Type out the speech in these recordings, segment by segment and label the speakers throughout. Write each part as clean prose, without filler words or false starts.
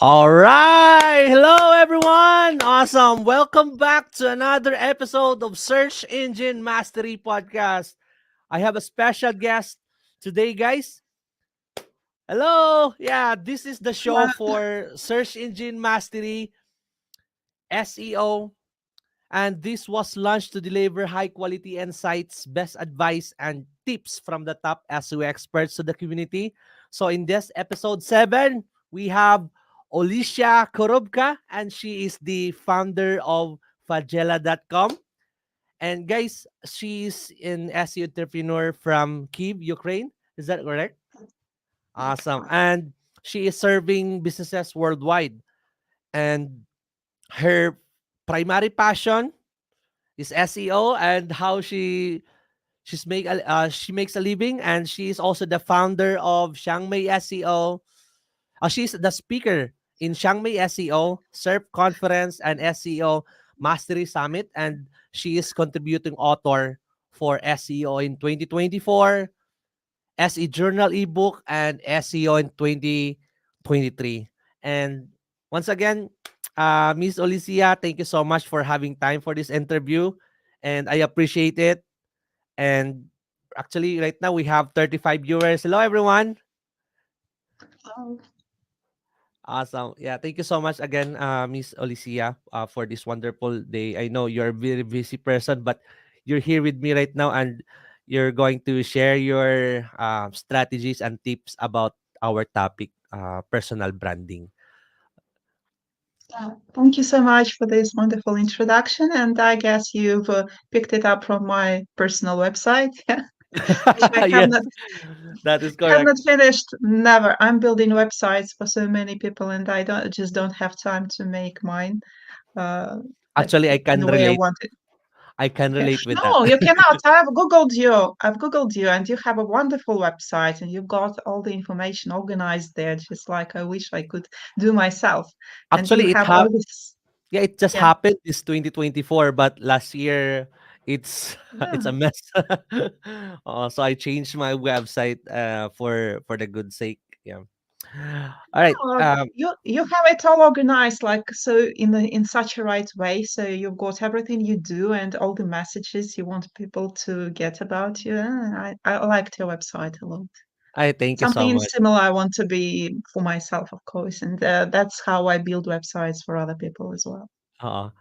Speaker 1: All right. Hello, everyone. Awesome. Welcome back to another episode of Search Engine Mastery Podcast. I have a special guest today, guys. Hello. Yeah, this is the show for Search Engine Mastery, SEO, and this was launched to deliver high quality insights, best advice, and tips from the top SEO experts to the community. So, in this episode 7, we have Olesia Korobka, and she is the founder of Fajela.com. And guys, she's an SEO entrepreneur from Kyiv, Ukraine. Is that correct? Awesome. And she is serving businesses worldwide. And her primary passion is SEO and how she makes a living, and she is also the founder of Chiang Mai SEO. She's the speaker in Chiang Mai SEO, Serp Conference, and SEO Mastery Summit, and she is contributing author for SEO in 2024, SE Journal Ebook, and SEO in 2023. And once again, Miss Olesia, thank you so much for having time for this interview, and I appreciate it. And actually, right now we have 35 viewers. Hello, everyone.
Speaker 2: Oh,
Speaker 1: Awesome. Yeah, thank you so much again, Miss Olicia, for this wonderful day. I know you're a very busy person, but you're here with me right now, and you're going to share your strategies and tips about our topic, personal branding.
Speaker 2: thank you so much for this wonderful introduction. And I guess you've picked it up from my personal website, which I have
Speaker 1: Yes,
Speaker 2: not
Speaker 1: that is
Speaker 2: have
Speaker 1: correct.
Speaker 2: not finished. Never. I'm building websites for so many people, and I don't have time to make mine uh, like
Speaker 1: Actually, I
Speaker 2: in
Speaker 1: can
Speaker 2: the way I
Speaker 1: relate.
Speaker 2: want it.
Speaker 1: I can
Speaker 2: Yeah.
Speaker 1: relate with that.
Speaker 2: No, you cannot. I've googled you. I've googled you, and you have a wonderful website, and you've got all the information organized there, just like I wish I could do myself. And you
Speaker 1: Actually,
Speaker 2: have all this.
Speaker 1: yeah, it just
Speaker 2: Yeah.
Speaker 1: happened this 2024, but last year it's it's
Speaker 2: Yeah.
Speaker 1: a mess. So I changed my website for the good sake. Yeah. All right.
Speaker 2: Oh, you have it all organized like so in such a right way. So you've got everything you do and all the messages you want people to get about you. I liked your website a lot.
Speaker 1: I thank you so
Speaker 2: Something
Speaker 1: much.
Speaker 2: similar I want to be for myself, of course, and that's how I build websites for other people as well.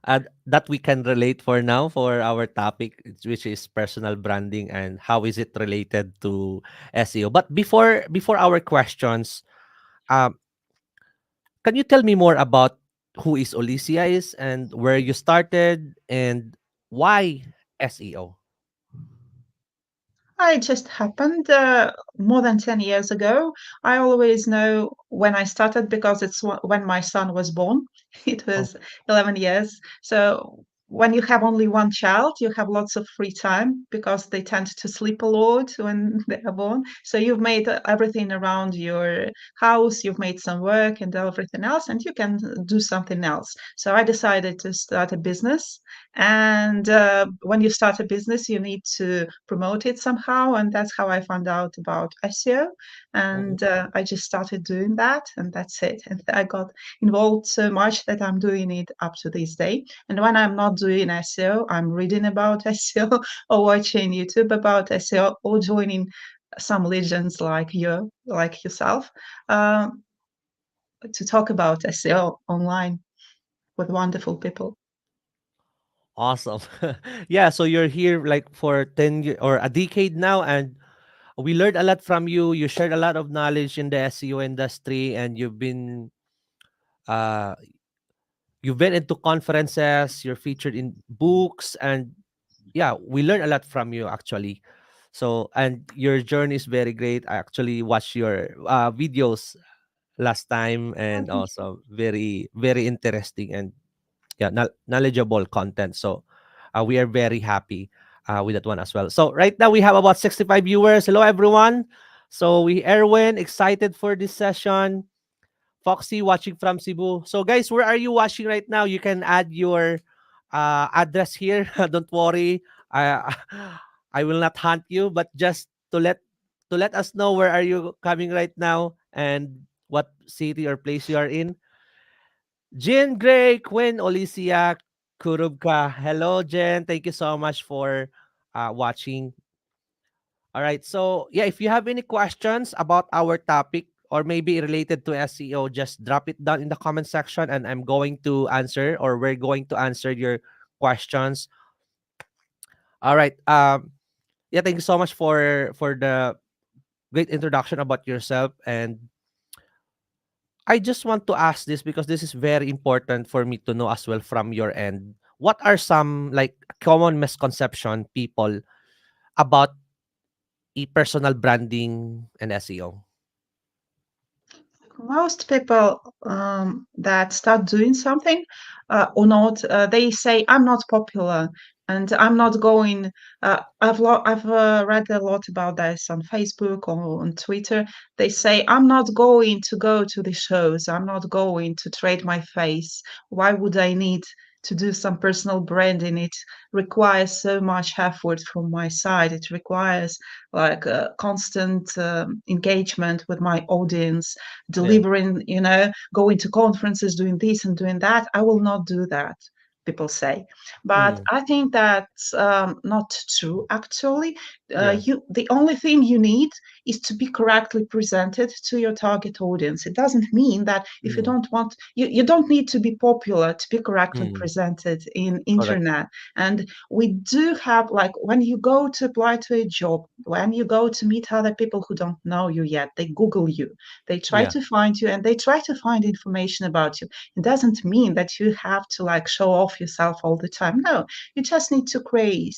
Speaker 1: And that we can relate for now for our topic, which is personal branding and how is it related to SEO. But before our questions, um, can you tell me more about who is Olicia is and where you started and why SEO?
Speaker 2: It just happened more than 10 years ago. I always know when I started because it's when my son was born. It
Speaker 1: Oh,
Speaker 2: was 11 years. So when you have only one child, you have lots of free time because they tend to sleep a lot when they are born. So you've made everything around your house, you've made some work and everything else, and you can do something else. So I decided to start a business, and when you start a business, you need to promote it somehow. And that's how I found out about SEO.
Speaker 1: mhm.
Speaker 2: And I just started doing that, and that's it. And I got involved so much that I'm doing it up to this day. And when I'm not doing SEO, I'm reading about SEO or watching YouTube about SEO or joining some legends like you, like yourself, um, to talk about SEO online with wonderful people.
Speaker 1: Awesome. Yeah, so you're here like for 10 years or a decade now, and we learned a lot from you. You shared a lot of knowledge in the SEO industry, and uh you've been into conferences, you're featured in books, and yeah, we learned a lot from you actually. So, and your journey is very great. I actually watched your videos last time,
Speaker 2: Oh,
Speaker 1: and
Speaker 2: thank you.
Speaker 1: also very interesting and yeah, knowledgeable content. So we are very happy with that one as well. So right now we have about 65 viewers. Hello everyone. So we Erwin excited for this session. Foxy watching from Cebu. So guys, where are you watching right now? You can add your address here. Don't worry. I I will not hunt you, but just to let us know where are you coming right now and what city or place you are in. Jen Gray, Quinn, Olesia Korobka. Hello, Jen. Thank you so much for watching. All right. So, yeah, if you have any questions about our topic or maybe related to SEO, just drop it down in the comment section and I'm going to answer, or we're going to answer your questions. All right. Yeah, thank you so much for the great introduction about yourself. And I just want to ask this because this is very important for me to know as well from your end. What are some like common misconception people about personal branding and SEO?
Speaker 2: Most people that start doing something or not, they say, "I'm not popular and I'm not going." I've read a lot about this on Facebook or on Twitter. They say, "I'm not going to go to the shows. I'm not going to trade my face. Why would I need to do some personal branding? It requires so much effort from my side. It requires like constant engagement with my audience,
Speaker 1: Yeah.
Speaker 2: delivering, going to conferences, doing this and doing that. I will not do that," people say. But
Speaker 1: Mm,
Speaker 2: I think that's not true, actually.
Speaker 1: yeah.
Speaker 2: The only thing you need is to be correctly presented to your target audience. It doesn't mean that if you
Speaker 1: Mm,
Speaker 2: don't want, you don't need to be popular to be correctly
Speaker 1: mm,
Speaker 2: presented in
Speaker 1: correct.
Speaker 2: internet. And we do have, like, when you go to apply to a job, when you go to meet other people who don't know you yet, they Google you, they try
Speaker 1: Yeah.
Speaker 2: to find you, and they try to find information about you. It doesn't mean that you have to like show off yourself all the time. No, you just need to create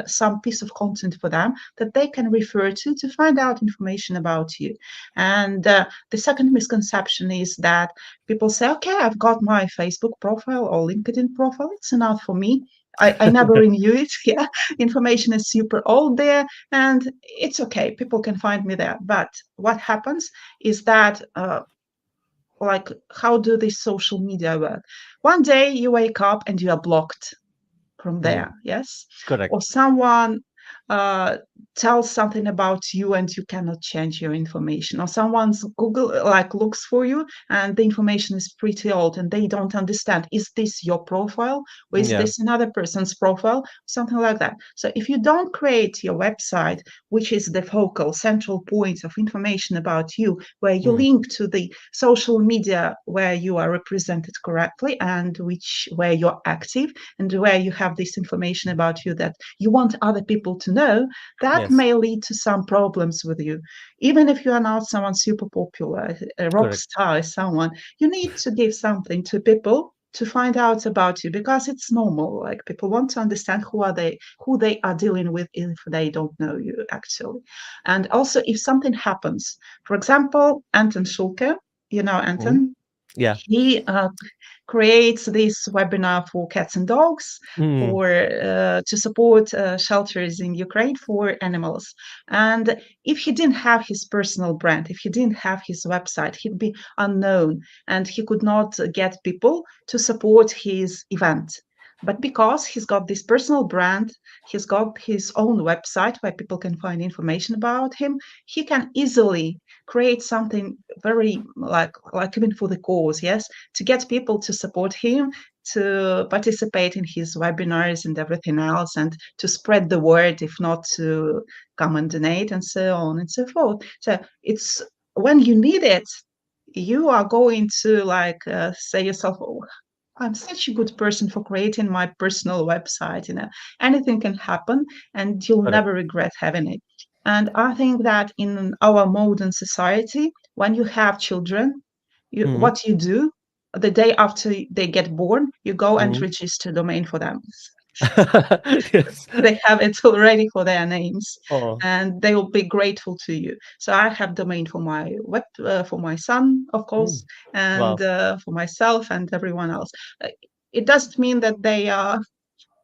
Speaker 2: some piece of content for them that they can refer to find out information about you. And the second misconception is that people say, "Okay, I've got my Facebook profile or LinkedIn profile. It's enough for me. I never renew it." Yeah, information is super old there, and it's okay. People can find me there. But what happens is that, like, how do these social media work? One day you wake up and you are blocked from
Speaker 1: Mm,
Speaker 2: there, yes?
Speaker 1: correct.
Speaker 2: Or someone uh, tells something about you and you cannot change your information. Or someone's Google like looks for you and the information is pretty old and they don't understand, is this your profile or is
Speaker 1: Yeah.
Speaker 2: this another person's profile? Something like that. So if you don't create your website, which is the focal central point of information about you, where you
Speaker 1: Mm,
Speaker 2: link to the social media where you are represented correctly and which where you're active, and where you have this information about you that you want other people to know, that
Speaker 1: yes.
Speaker 2: may lead to some problems with you. Even if you are not someone super popular, a rock
Speaker 1: Correct.
Speaker 2: star, someone, you need to give something to people to find out about you, because it's normal. Like, people want to understand who they are dealing with if they don't know you, actually. And also, if something happens, for example, Anton Schulke,
Speaker 1: Mm,
Speaker 2: Anton,
Speaker 1: yeah.
Speaker 2: he creates this webinar for cats and dogs,
Speaker 1: Mm,
Speaker 2: for to support shelters in Ukraine for animals. And if he didn't have his personal brand, if he didn't have his website, he'd be unknown and he could not get people to support his event. But because he's got this personal brand, he's got his own website where people can find information about him, he can easily create something very like even for the cause, yes, to get people to support him, to participate in his webinars and everything else, and to spread the word, if not to come and donate, and so on and so forth. So it's, when you need it, you are going to like say yourself, "Oh, I'm such a good person for creating my personal website." Anything can happen, and you'll
Speaker 1: correct.
Speaker 2: never regret having it. And I think that in our modern society, when you have children,
Speaker 1: Mm,
Speaker 2: what you do the day after they get born, you go and
Speaker 1: mm.
Speaker 2: register domain for them.
Speaker 1: Yes.
Speaker 2: They have it already for their names,
Speaker 1: Oh.
Speaker 2: and they will be grateful to you. So I have domain for my web, for my son, of
Speaker 1: Mm,
Speaker 2: course, and
Speaker 1: wow.
Speaker 2: for myself and everyone else. Uh, it doesn't mean that they are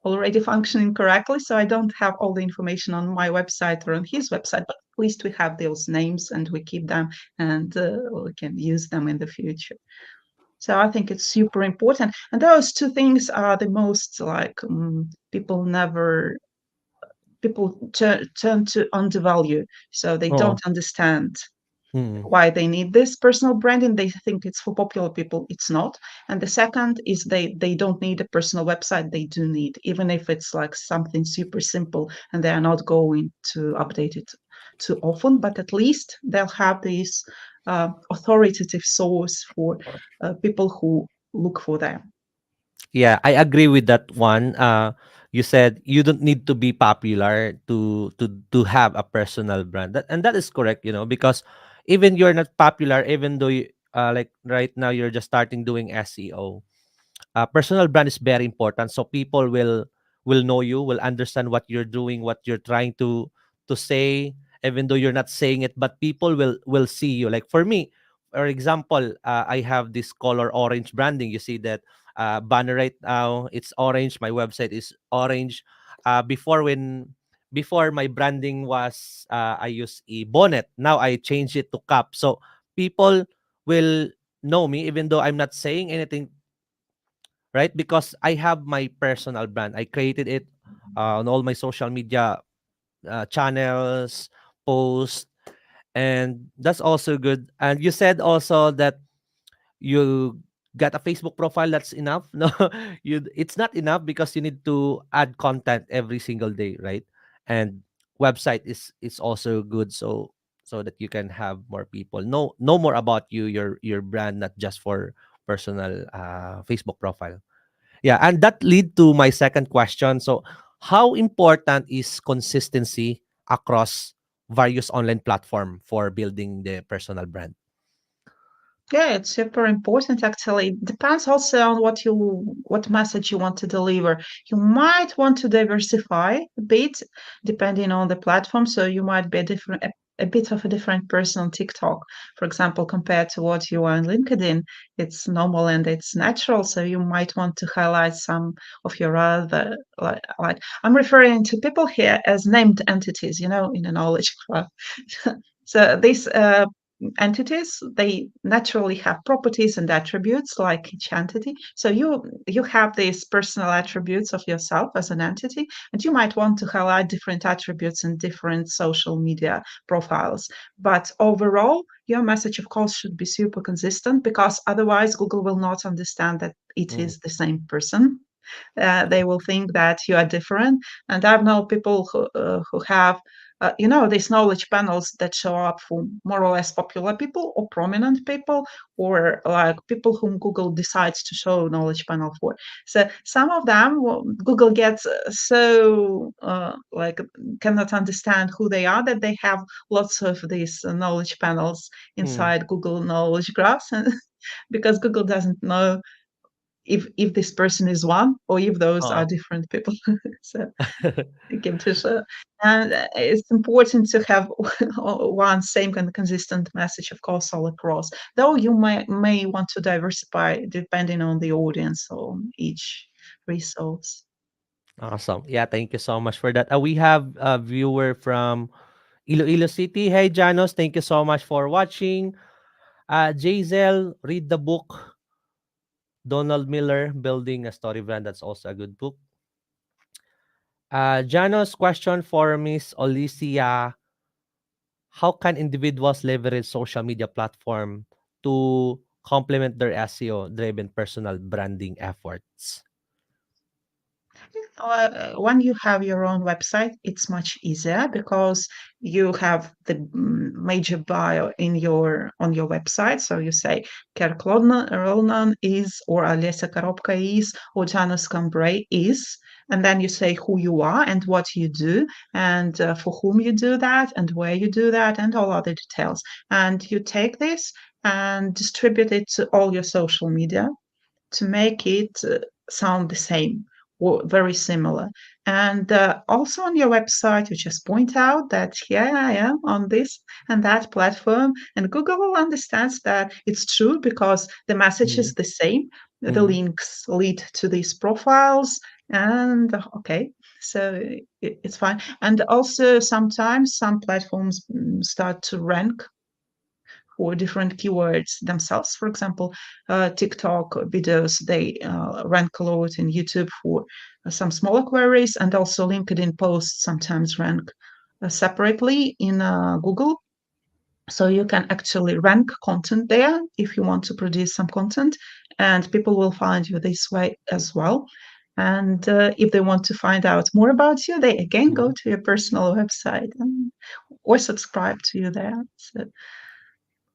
Speaker 2: already functioning correctly, so I don't have all the information on my website or on his website, but at least we have those names and we keep them, and we can use them in the future. So I think it's super important. And those two things are the most like people never, people turn to undervalue, so they
Speaker 1: Oh.
Speaker 2: don't understand.
Speaker 1: Mm.
Speaker 2: why they need this personal branding. They think it's for popular people. It's not. And the second is they don't need a personal website. They do need, even if it's like something super simple and they are not going to update it too often, but at least they'll have this authoritative source for people who look for them.
Speaker 1: Yeah, I agree with that one. You said you don't need to be popular to have a personal brand. And that is correct, because even you're not popular, even though like right now you're just starting doing SEO, personal brand is very important, so people will know you, will understand what you're doing, what you're trying to say, even though you're not saying it, but people will see you. Like for me, for example, I have this color orange branding. You see that banner right now, it's orange. My website is orange. Before my branding was I use a bonnet, now I change it to cap, so people will know me even though I'm not saying anything, right? Because I have my personal brand. I created it on all my social media channels, posts, and that's also good. And you said also that you got a Facebook profile. That's enough. No, it's not enough because you need to add content every single day, right? And website is also good, so that you can have more people know more about you, your brand, not just for personal Facebook profile. Yeah, and that lead to my second question. So, how important is consistency across various online platform for building the personal brand?
Speaker 2: Yeah, it's super important actually. It depends also on what message you want to deliver. You might want to diversify a bit depending on the platform. So you might be a bit of a different person on TikTok, for example, compared to what you are on LinkedIn. It's normal and it's natural. So you might want to highlight some of your other like I'm referring to people here as named entities, in a knowledge graph. So these entities, they naturally have properties and attributes like each entity. So you have these personal attributes of yourself as an entity, and you might want to highlight different attributes in different social media profiles. But overall, your message of course should be super consistent, because otherwise Google will not understand that it
Speaker 1: Mm,
Speaker 2: is the same person. They will think that you are different. And I've known people who have, these knowledge panels that show up for more or less popular people or prominent people, or like people whom Google decides to show knowledge panel for. So some of them, Google gets so like cannot understand who they are, that they have lots of these knowledge panels
Speaker 1: mm.
Speaker 2: inside Google Knowledge Graphs, and because Google doesn't know if this person is one or if those are
Speaker 1: Uh,
Speaker 2: different people. So give to show. And it's important to have one same and consistent message, of course, all across. Though you may want to diversify depending on the audience or each resource.
Speaker 1: awesome. Yeah, thank you so much for that. We have a viewer from Iloilo City. Hey, Janos, thank you so much for watching. Jazel, read the book. Donald Miller, Building a Story Brand. That's also a good book. Janos, question for Miss Olesia. How can individuals leverage social media platform to complement their SEO driven personal branding efforts?
Speaker 2: When you have your own website, it's much easier because you have the major bio in your on your website. So you say Kherk Roldan is, or Olesia Korobka is, or Janus Cambrai is, and then you say who you are and what you do, and for whom you do that, and where you do that, and all other details. And you take this and distribute it to all your social media to make it sound the same or very similar. And also on your website, you just point out that here I am on this and that platform, and Google understands that it's true because the message is
Speaker 1: Mhm,
Speaker 2: the same. The
Speaker 1: mhm,
Speaker 2: links lead to these profiles, and okay, so it's fine. And also, sometimes some platforms start to rank for different keywords themselves. For example, TikTok videos, they rank a lot in YouTube for some smaller queries, and also LinkedIn posts sometimes rank separately in Google. So you can actually rank content there if you want to produce some content, and people will find you this way as well. And if they want to find out more about you, they again go
Speaker 1: Mhm.
Speaker 2: to your personal website or subscribe to you there. So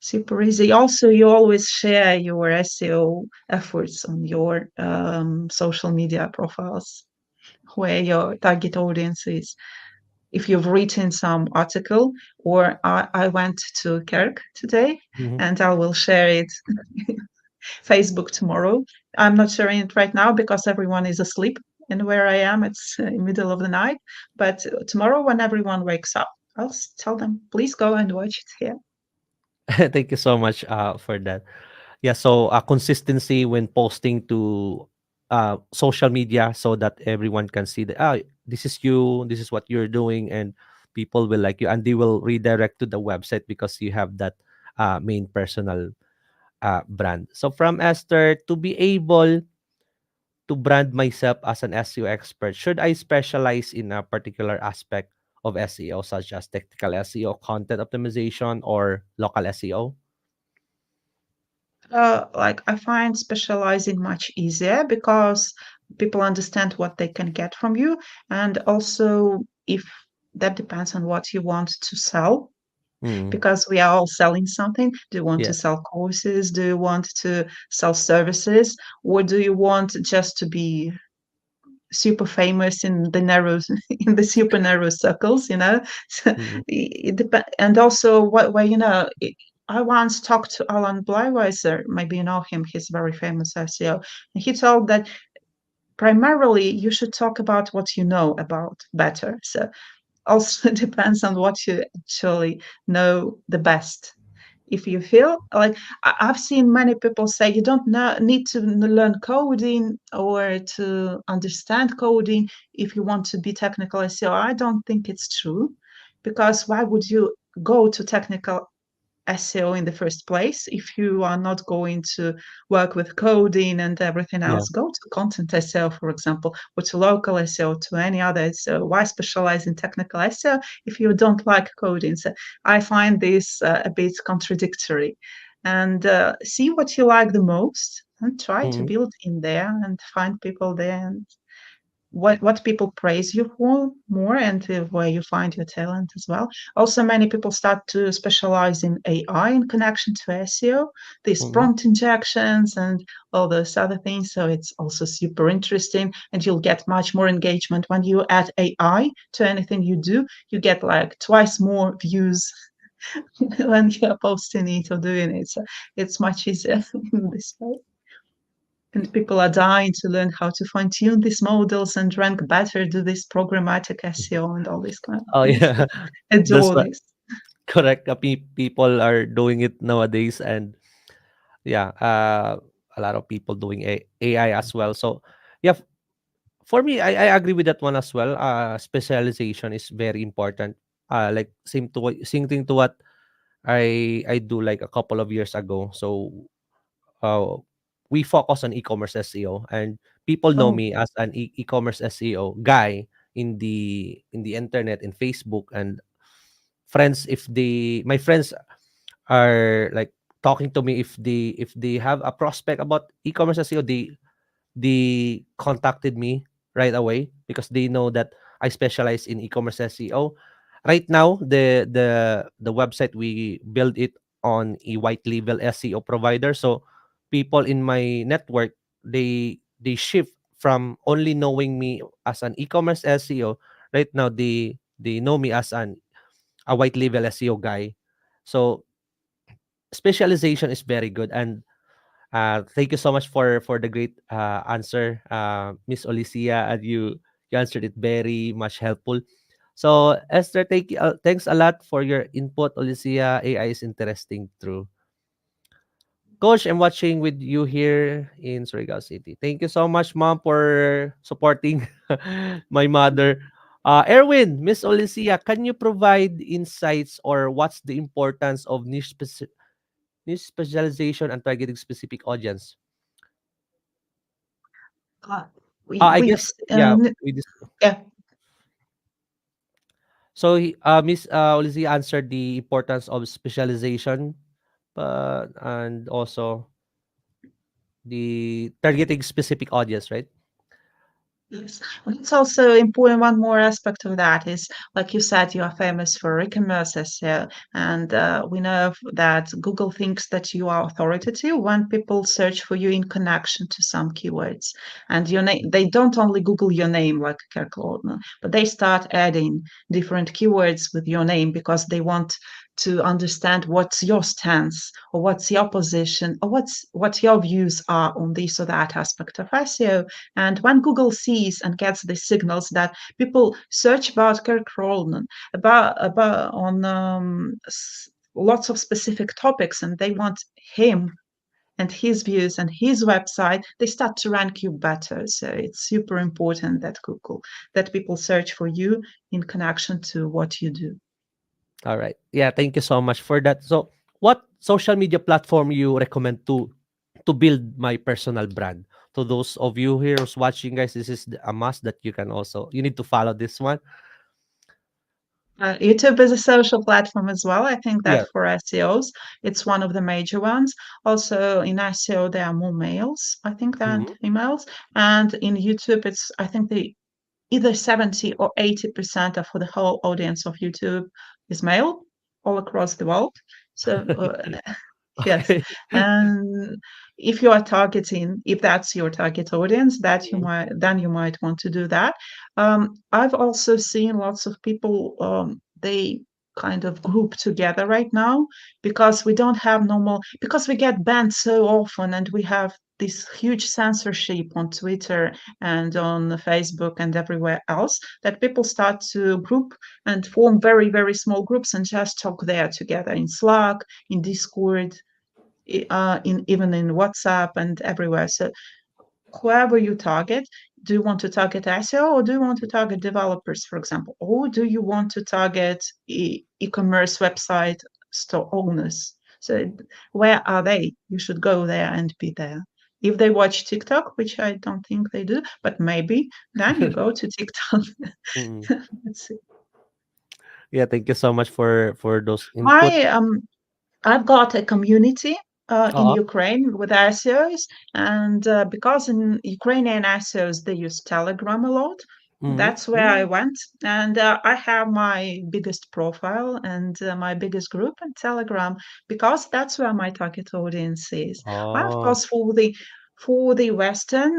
Speaker 2: super easy. Also, you always share your SEO efforts on your social media profiles where your target audience is. If you've written some article, or I went to Kherk today
Speaker 1: Mhm.
Speaker 2: and I will share it Facebook tomorrow. I'm not sharing it right now because everyone is asleep, and where I am, it's middle of the night. But tomorrow, when everyone wakes up, I'll tell them, please go and watch it here.
Speaker 1: Thank you so much for that. Yeah, so consistency when posting to social media so that everyone can see that this is you, this is what you're doing, and people will like you, and they will redirect to the website because you have that main personal brand. So from Esther, to be able to brand myself as an SEO expert, should I specialize in a particular aspect of SEO, such as technical SEO, content optimization, or local SEO?
Speaker 2: Like I find specializing much easier because people understand what they can get from you, and also if that depends on what you want to sell,
Speaker 1: Mm,
Speaker 2: because we are all selling something. Do you want
Speaker 1: yeah.
Speaker 2: to sell courses? Do you want to sell services? Or do you want just to be super famous in the narrow in the super narrow circles, So
Speaker 1: Mm,
Speaker 2: it depends. And also what where I once talked to Alan Bleiweiser, maybe you know him, he's very famous SEO, and he told that primarily you should talk about what you know about better. So also depends on what you actually know the best. If you feel like I've seen many people say you don't need to learn coding or to understand coding if you want to be technical SEO. I don't think it's true, because why would you go to technical SEO in the first place if you are not going to work with coding and everything
Speaker 1: yeah.
Speaker 2: else? Go to content SEO, for example, or to local SEO, to any other SEO. Why specialize in technical SEO if you don't like coding? So I find this a bit contradictory. And see what you like the most and try to
Speaker 1: Mm,
Speaker 2: build in there and find people there, and what people praise you for more, and where you find your talent as well. Also, many people start to specialize in AI in connection to SEO, these
Speaker 1: mm,
Speaker 2: prompt injections and all those other things. So it's also super interesting, and you'll get much more engagement when you add AI to anything you do. You get like twice more views when you're posting it or doing it. So it's much easier in this way. And people are dying to learn how to fine tune these models and rank better, do this programmatic SEO and all these kind of
Speaker 1: oh
Speaker 2: things.
Speaker 1: yeah, that's
Speaker 2: Adore
Speaker 1: what
Speaker 2: this.
Speaker 1: correct. People are doing it nowadays, and yeah, a lot of people doing AI as well. So yeah, for me, I agree with that one as well. Specialization is very important. Like same thing to what I do like a couple of years ago. So uh, we focus on e-commerce SEO, and people know
Speaker 2: Oh,
Speaker 1: me as an e-commerce SEO guy in the internet, in Facebook, and friends. If they my friends are like talking to me, if they have a prospect about e-commerce SEO, they contacted me right away because they know that I specialize in e-commerce SEO. Right now, the website, we build it on a white label SEO provider. So people in my network, they shift from only knowing me as an e-commerce SEO. Right now, they know me as a white label SEO guy. So specialization is very good, and thank you so much for the great answer, Miss Olicia, and you answered it very much helpful. So Esther, thanks a lot for your input, Olicia. AI is interesting, true. Coach, I'm watching with you here in Surigao City. Thank you so much, Mom, for supporting my mother. Erwin, Miss Olicia, can you provide insights or what's the importance of niche specialization and targeting specific audience?
Speaker 2: uh,
Speaker 1: I
Speaker 2: we've
Speaker 1: guess, yeah, we just
Speaker 2: yeah.
Speaker 1: So, Miss Olizy answered the importance of specialization, and also the targeting specific audience, right?
Speaker 2: Yes. And it's also important. One more aspect of that is, like you said, you are famous for e-commerce SEO, and we know that Google thinks that you are authoritative when people search for you in connection to some keywords. And your name, they don't only Google your name like Kherk, but they start adding different keywords with your name because they want to understand what's your stance or what's your position or what your views are on this or that aspect of SEO. And when Google sees and gets the signals that people search about Kherk Roldan, about on lots of specific topics, and they want him and his views and his website, they start to rank you better. So it's super important that that people search for you in connection to what you do.
Speaker 1: All right. Yeah, thank you so much for that. So, what social media platform you recommend to build my personal brand? To those of you here who's watching, guys, this is a must that you need to follow this one.
Speaker 2: YouTube is a social platform as well. I think
Speaker 1: Yeah.
Speaker 2: that for SEOs, it's one of the major ones. Also, in SEO, there are more males, I think, than
Speaker 1: Mhm.
Speaker 2: females. And in YouTube, it's, I think, the either 70 or 80% of the whole audience of YouTube is male all across the world. So yes,
Speaker 1: Okay.
Speaker 2: and if you are targeting, if that's your target audience, that
Speaker 1: Mhm.
Speaker 2: you might want to do that. I've also seen lots of people they kind of group together right now because we don't have normal because we get banned so often and we have this huge censorship on Twitter and on Facebook and everywhere else that people start to group and form very very small groups and just talk there together in Slack, in Discord, in even in WhatsApp and everywhere. So whoever you target, do you want to target SEO or do you want to target developers, for example, or do you want to target e-commerce website store owners? So where are they? You should go there and be there. If they watch TikTok, which I don't think they do, but maybe, then you go to TikTok.
Speaker 1: Mm.
Speaker 2: Let's see.
Speaker 1: Yeah, thank you so much for those input.
Speaker 2: I I've got a community in
Speaker 1: Oo.
Speaker 2: Ukraine with SEOs, and because in Ukrainian SEOs they use Telegram a lot,
Speaker 1: Mhm.
Speaker 2: that's where I
Speaker 1: Mm.
Speaker 2: went, and I have my biggest profile and my biggest group in Telegram because that's where my target audience is. But of
Speaker 1: Oh.
Speaker 2: course, for the Western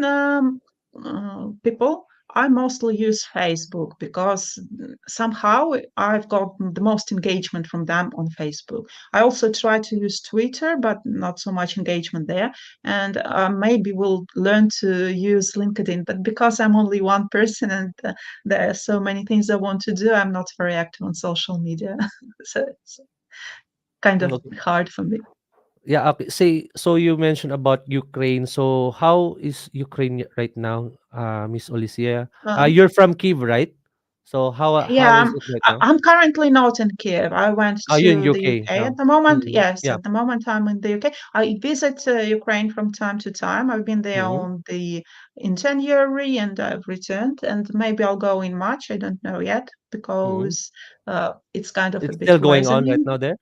Speaker 2: people, I mostly use Facebook because somehow I've got the most engagement from them on Facebook. I also try to use Twitter, but not so much engagement there. And maybe we'll learn to use LinkedIn. But because I'm only one person and there are so many things I want to do, I'm not very active on social media. So it's kind
Speaker 1: Mm,
Speaker 2: of
Speaker 1: okay.
Speaker 2: hard for me.
Speaker 1: Yeah, okay. Say, so you mentioned about Ukraine. So how is Ukraine right now, Miss Olesia?
Speaker 2: Um,
Speaker 1: You're from Kyiv, right? So
Speaker 2: Yeah,
Speaker 1: how is it right now?
Speaker 2: I'm currently not in Kiev. I went
Speaker 1: Oh, you're in
Speaker 2: to the
Speaker 1: UK
Speaker 2: UK at
Speaker 1: now.
Speaker 2: the moment.
Speaker 1: Mm.
Speaker 2: Yes,
Speaker 1: Yeah.
Speaker 2: at the moment I'm in the UK. I visit Ukraine from time to time. I've been there
Speaker 1: Mm.
Speaker 2: on the in January and I've returned, and maybe I'll go in March. I don't know yet
Speaker 1: Mm.
Speaker 2: because it's kind of a
Speaker 1: It's
Speaker 2: bit
Speaker 1: still going on right
Speaker 2: worrying.
Speaker 1: now there.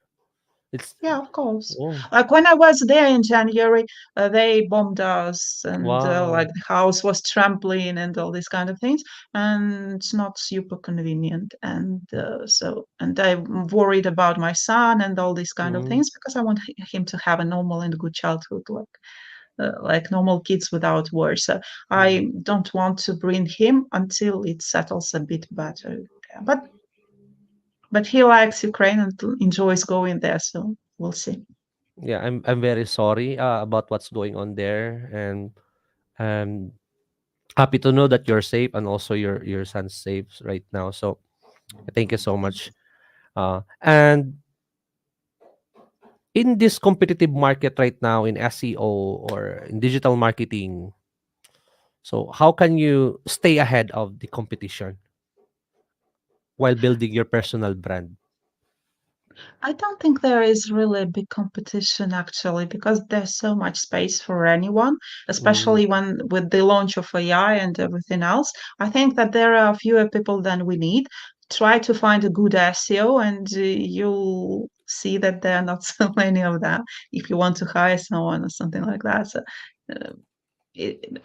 Speaker 1: It's
Speaker 2: Yeah, of course.
Speaker 1: oh
Speaker 2: Like when I was there in January, they bombed us, and like
Speaker 1: wow.
Speaker 2: the house was trembling and all these kind of things, and it's not super convenient. And and I'm worried about my son and all these kind of
Speaker 1: Mm.
Speaker 2: things because I want him to have a normal and good childhood, like normal kids without war. So
Speaker 1: Mm.
Speaker 2: I don't want to bring him until it settles a bit better. Yeah, but he likes Ukraine and enjoys going there, so we'll see.
Speaker 1: Yeah, I'm very sorry about what's going on there, and I'm happy to know that you're safe and also your son's safe right now. So thank you so much. And in this competitive market right now in SEO or in digital marketing, so how can you stay ahead of the competition while building your personal brand?
Speaker 2: I don't think there is really a big competition actually, because there's so much space for anyone,
Speaker 1: Mm,
Speaker 2: especially when with the launch of AI and everything else. I think that there are fewer people than we need try to find a good SEO, and you'll see that there are not so many of them if you want to hire someone or something like that. So uh,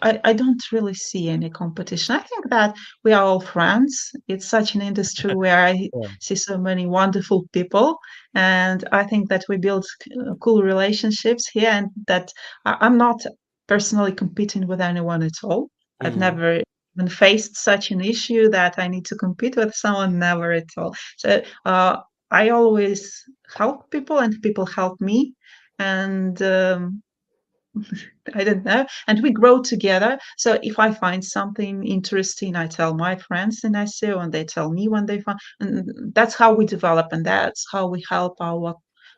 Speaker 2: I don't really see any competition. I think that we are all friends. It's such an industry where I
Speaker 1: Yeah.
Speaker 2: see so many wonderful people, and I think that we build cool relationships here, and that I'm not personally competing with anyone at all. I've
Speaker 1: Mm.
Speaker 2: never even faced such an issue that I need to compete with someone, never at all. So I always help people, and people help me, and I don't know. And we grow together. So if I find something interesting, I tell my friends in SEO and they tell me when they find, and that's how we develop, and that's how we help our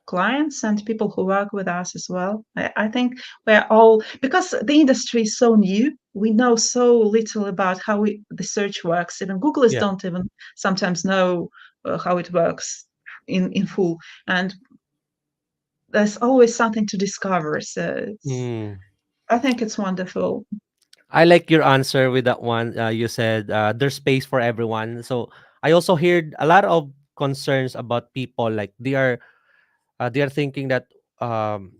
Speaker 2: clients and people who work with us as well. I think we're all, because the industry is so new, we know so little about how the search works. Even Googlers
Speaker 1: Yeah.
Speaker 2: don't even sometimes know how it works in full. And there's always something to discover. So
Speaker 1: Mm.
Speaker 2: I think it's wonderful.
Speaker 1: I like your answer with that one. You said there's space for everyone. So I also heard a lot of concerns about people like they are thinking that um,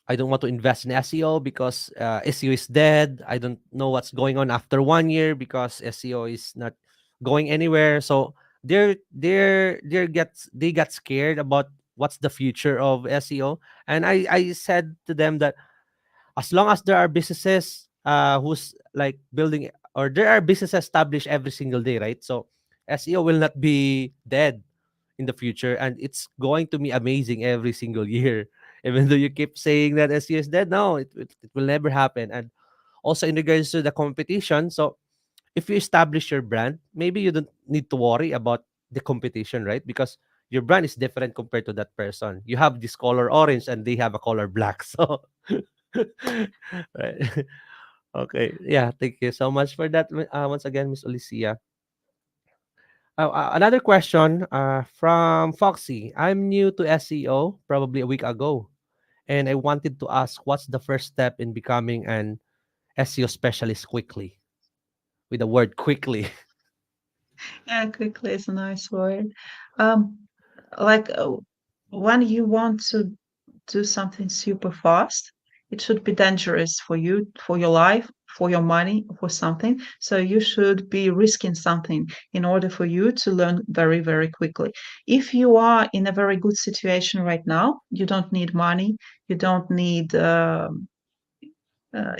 Speaker 1: I don't want to invest in SEO because SEO is dead. I don't know what's going on after 1 year because SEO is not going anywhere. So they got scared about what's the future of SEO. And I said to them that as long as there are businesses who's like building, or there are businesses established every single day, right? So SEO will not be dead in the future, and it's going to be amazing every single year. Even though you keep saying that SEO is dead, no, it will never happen. And also in regards to the competition, so if you establish your brand, maybe you don't need to worry about the competition, right? Because your brand is different compared to that person. You have this color orange and they have a color black. So right. Okay. Yeah, thank you so much for that. Once again, Miss Olicia. Another question from Foxy. I'm new to SEO probably a week ago, and I wanted to ask what's the first step in becoming an SEO specialist quickly? With the word quickly.
Speaker 2: Yeah, quickly is a nice word. Um, like when you want to do something super fast, it should be dangerous for you, for your life, for your money, for something. So you should be risking something in order for you to learn very, very quickly. If you are in a very good situation right now, you don't need money, you don't need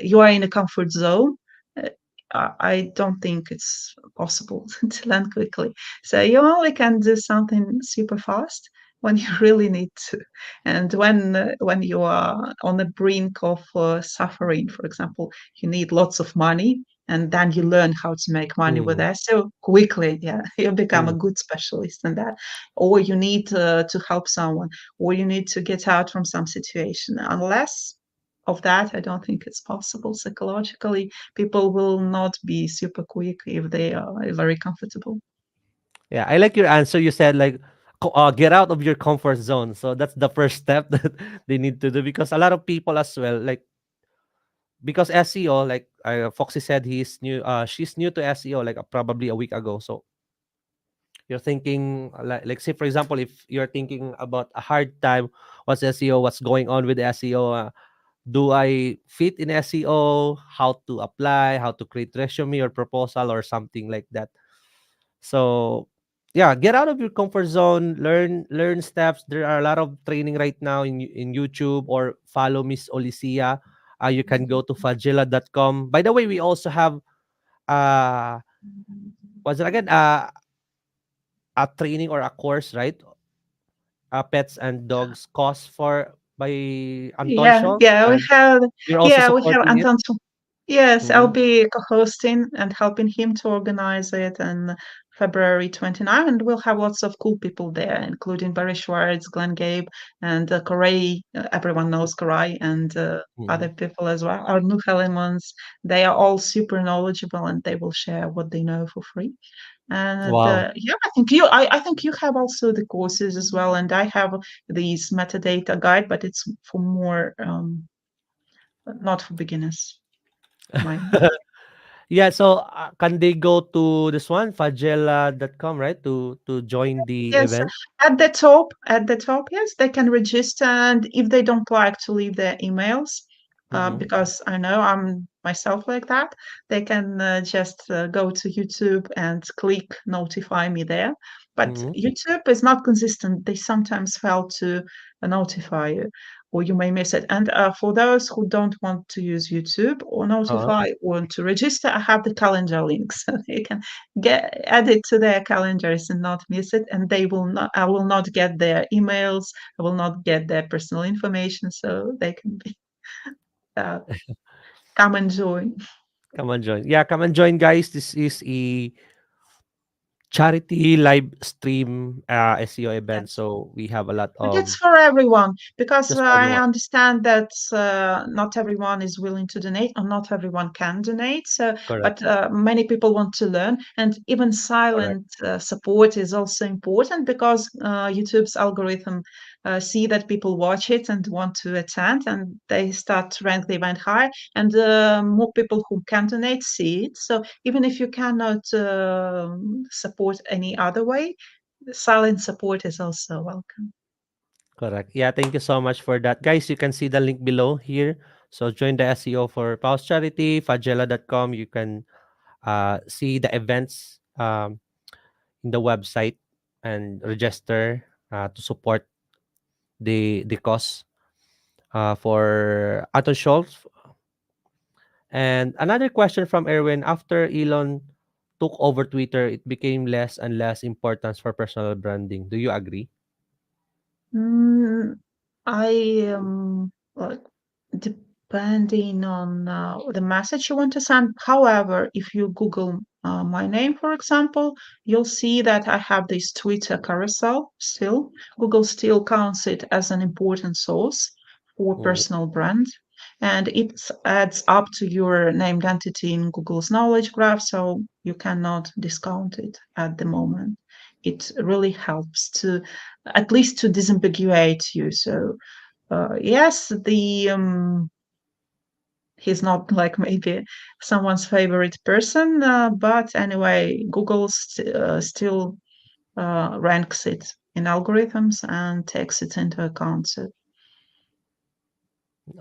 Speaker 2: you are in a comfort zone, uh, I don't think it's possible to learn quickly. So you only can do something super fast when you really need to, and when you are on the brink of suffering, for example, you need lots of money, and then you learn how to make money with
Speaker 1: Mm,
Speaker 2: that. So quickly, yeah, you become a
Speaker 1: mm.
Speaker 2: good specialist in that. Or you need to help someone, or you need to get out from some situation. Unless of that, I don't think it's possible psychologically. People will not be super quick if they are very comfortable.
Speaker 1: Yeah, I like your answer. You said like get out of your comfort zone. So that's the first step that they need to do, because a lot of people as well, like because SEO, like Foxy said, he's new. She's new to SEO like probably a week ago. So you're thinking like say for example, if you're thinking about a hard time, what's SEO, what's going on with SEO, do I fit in SEO, how to apply, how to create resume or proposal or something like that. So yeah, get out of your comfort zone, learn steps. There are a lot of training right now in YouTube, or follow Miss Olicia. You can go to fajela.com. By the way, we also have uh what's it again, a training or a course, right? Pets and dogs cost for by
Speaker 2: Yeah,
Speaker 1: Antonio, and you're also
Speaker 2: we have
Speaker 1: supporting it.
Speaker 2: Anton. Yes, I'll
Speaker 1: Mhm.
Speaker 2: be co-hosting and helping him to organize it on February 29, and we'll have lots of cool people there, including Barry Schwartz, Glenn Gabe, and Corey. Everyone knows Corey, and other
Speaker 1: Mhm.
Speaker 2: people as well. Our new Hellemans, they are all super knowledgeable, and they will share what they know for free. And
Speaker 1: Wow.
Speaker 2: yeah, I think you have also the courses as well, and I have these metadata guide, but it's for more not for beginners. Mine.
Speaker 1: Yeah, so can they go to this one, Fajela.com, right? To join the
Speaker 2: Yes,
Speaker 1: event?
Speaker 2: at the top, yes, they can register, and if they don't like to leave their emails,
Speaker 1: Mm-hmm.
Speaker 2: because I know I'm myself like that, they can just go to YouTube and click notify me there. But
Speaker 1: Mm-hmm.
Speaker 2: YouTube is not consistent; they sometimes fail to notify you, or you may miss it. And for those who don't want to use YouTube or
Speaker 1: Uh-huh.
Speaker 2: notify or to register, I have the calendar link, so they can get add it to their calendars and not miss it, and they will not I will not get their emails, I will not get their personal information, so they can be uh, come and join.
Speaker 1: Come on, join. Yeah, come and join, guys. This is a charity live stream SEO event.
Speaker 2: Yes.
Speaker 1: So we have a lot
Speaker 2: And it's
Speaker 1: of
Speaker 2: for everyone because
Speaker 1: just for
Speaker 2: I
Speaker 1: everyone.
Speaker 2: understand that not everyone is willing to donate or not everyone can donate. So,
Speaker 1: Correct.
Speaker 2: but many people want to learn, and even
Speaker 1: Correct.
Speaker 2: silent support is also important because YouTube's algorithm see that people watch it and want to attend, and they start to rank the event higher. And more people who can donate see it. So even if you cannot support any other way, silent support is also welcome.
Speaker 1: Correct. Yeah, thank you so much for that. Guys, you can see the link below here. So join the SEO for Pause Charity, Fajela.com. You can see the events in the website and register to support the cause for Anton Schultz. And another question from Erwin: after Elon took over Twitter, it became less and less importance for personal branding. Do you agree?
Speaker 2: Mm, I like depending on the message you want to send. However, if you Google my name, for example, you'll see that I have this Twitter carousel still. Google still counts it as an important source for
Speaker 1: Mm,
Speaker 2: personal brand, and it adds up to your named entity in Google's knowledge graph, so you cannot discount it at the moment. It really helps to at least to disambiguate you. So yes, the he's not like maybe someone's favorite person, but anyway, Google still ranks it in algorithms and takes it into account. So,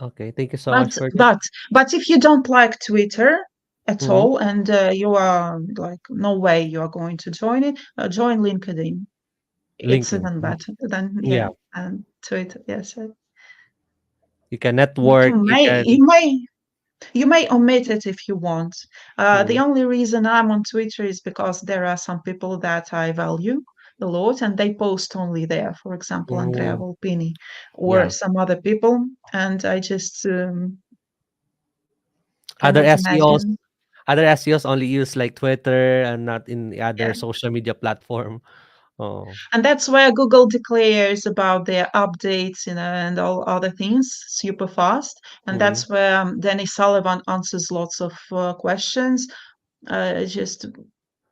Speaker 1: okay, thank you so
Speaker 2: but
Speaker 1: much for that.
Speaker 2: but but if you don't like Twitter at
Speaker 1: Mhm.
Speaker 2: all, and you are like no way you are going to join it, join LinkedIn. It's
Speaker 1: LinkedIn.
Speaker 2: even
Speaker 1: Mhm.
Speaker 2: better than
Speaker 1: Yeah,
Speaker 2: and Twitter. Yes,
Speaker 1: you can
Speaker 2: you
Speaker 1: network. You
Speaker 2: may
Speaker 1: can.
Speaker 2: you may you may omit it if you want. The
Speaker 1: Mhm.
Speaker 2: only reason I'm on Twitter is because there are some people that I value a lot and they post only there. For example, Andrea
Speaker 1: Mm,
Speaker 2: Volpini or
Speaker 1: yeah.
Speaker 2: some other people. And I just
Speaker 1: Other
Speaker 2: cannot
Speaker 1: SEOs,
Speaker 2: imagine.
Speaker 1: other SEOs only use like Twitter and not in the other
Speaker 2: Yeah.
Speaker 1: social media platform. Oh.
Speaker 2: And that's where Google declares about their updates, and all other things super fast. And
Speaker 1: Mhm.
Speaker 2: that's where Danny Sullivan answers lots of questions. Just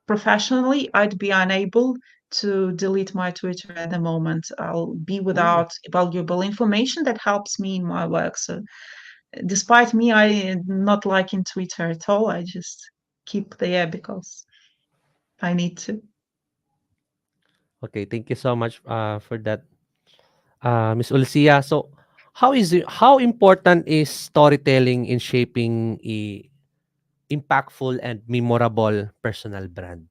Speaker 2: professionally, I'd be unable to delete my Twitter at the moment. I'll be
Speaker 1: Mm,
Speaker 2: without valuable information that helps me in my work. So, despite me, I not liking Twitter at all. I just keep there because I need to.
Speaker 1: okay, thank you so much for that, Miss Ulcia. So, how important is storytelling in shaping a impactful and memorable personal brand?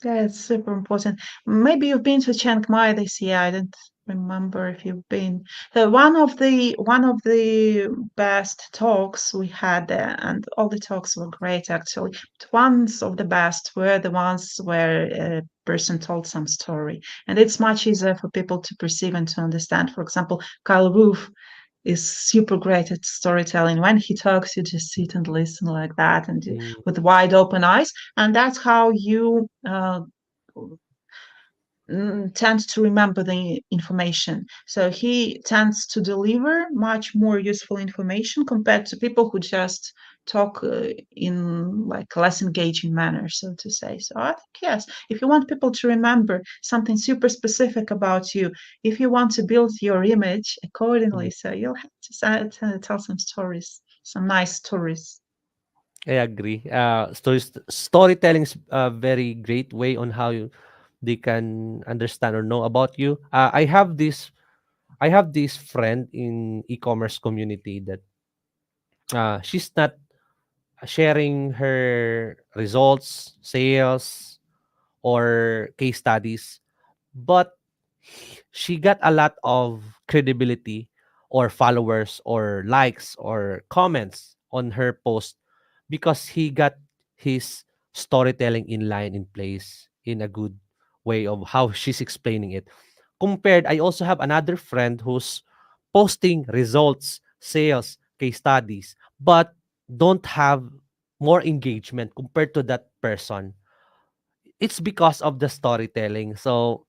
Speaker 2: Yeah, it's super important. Maybe you've been to Chiang Mai this year. I don't remember if you've been. One of the best talks we had there, and all the talks were great actually. But ones of the best were the ones where a person told some story, and it's much easier for people to perceive and to understand. For example, Kyle Roof is super great at storytelling. When he talks, you just sit and listen like that, and
Speaker 1: Mm,
Speaker 2: with wide open eyes, and that's how you tend to remember the information. So he tends to deliver much more useful information compared to people who just talk in like less engaging manner, so to say. So I think yes, if you want people to remember something super specific about you, if you want to build your image
Speaker 1: mm.
Speaker 2: accordingly, so you'll have to tell some stories, some nice stories.
Speaker 1: I agree. Storytelling is a very great way on how they can understand or know about you. I have this friend in e-commerce community that she's not sharing her results, sales, or case studies, but she got a lot of credibility or followers or likes or comments on her post because he got his storytelling in line in place in a good way of how she's explaining it. Compared, I also have another friend who's posting results, sales, case studies, but don't have more engagement compared to that person. It's because of the storytelling. So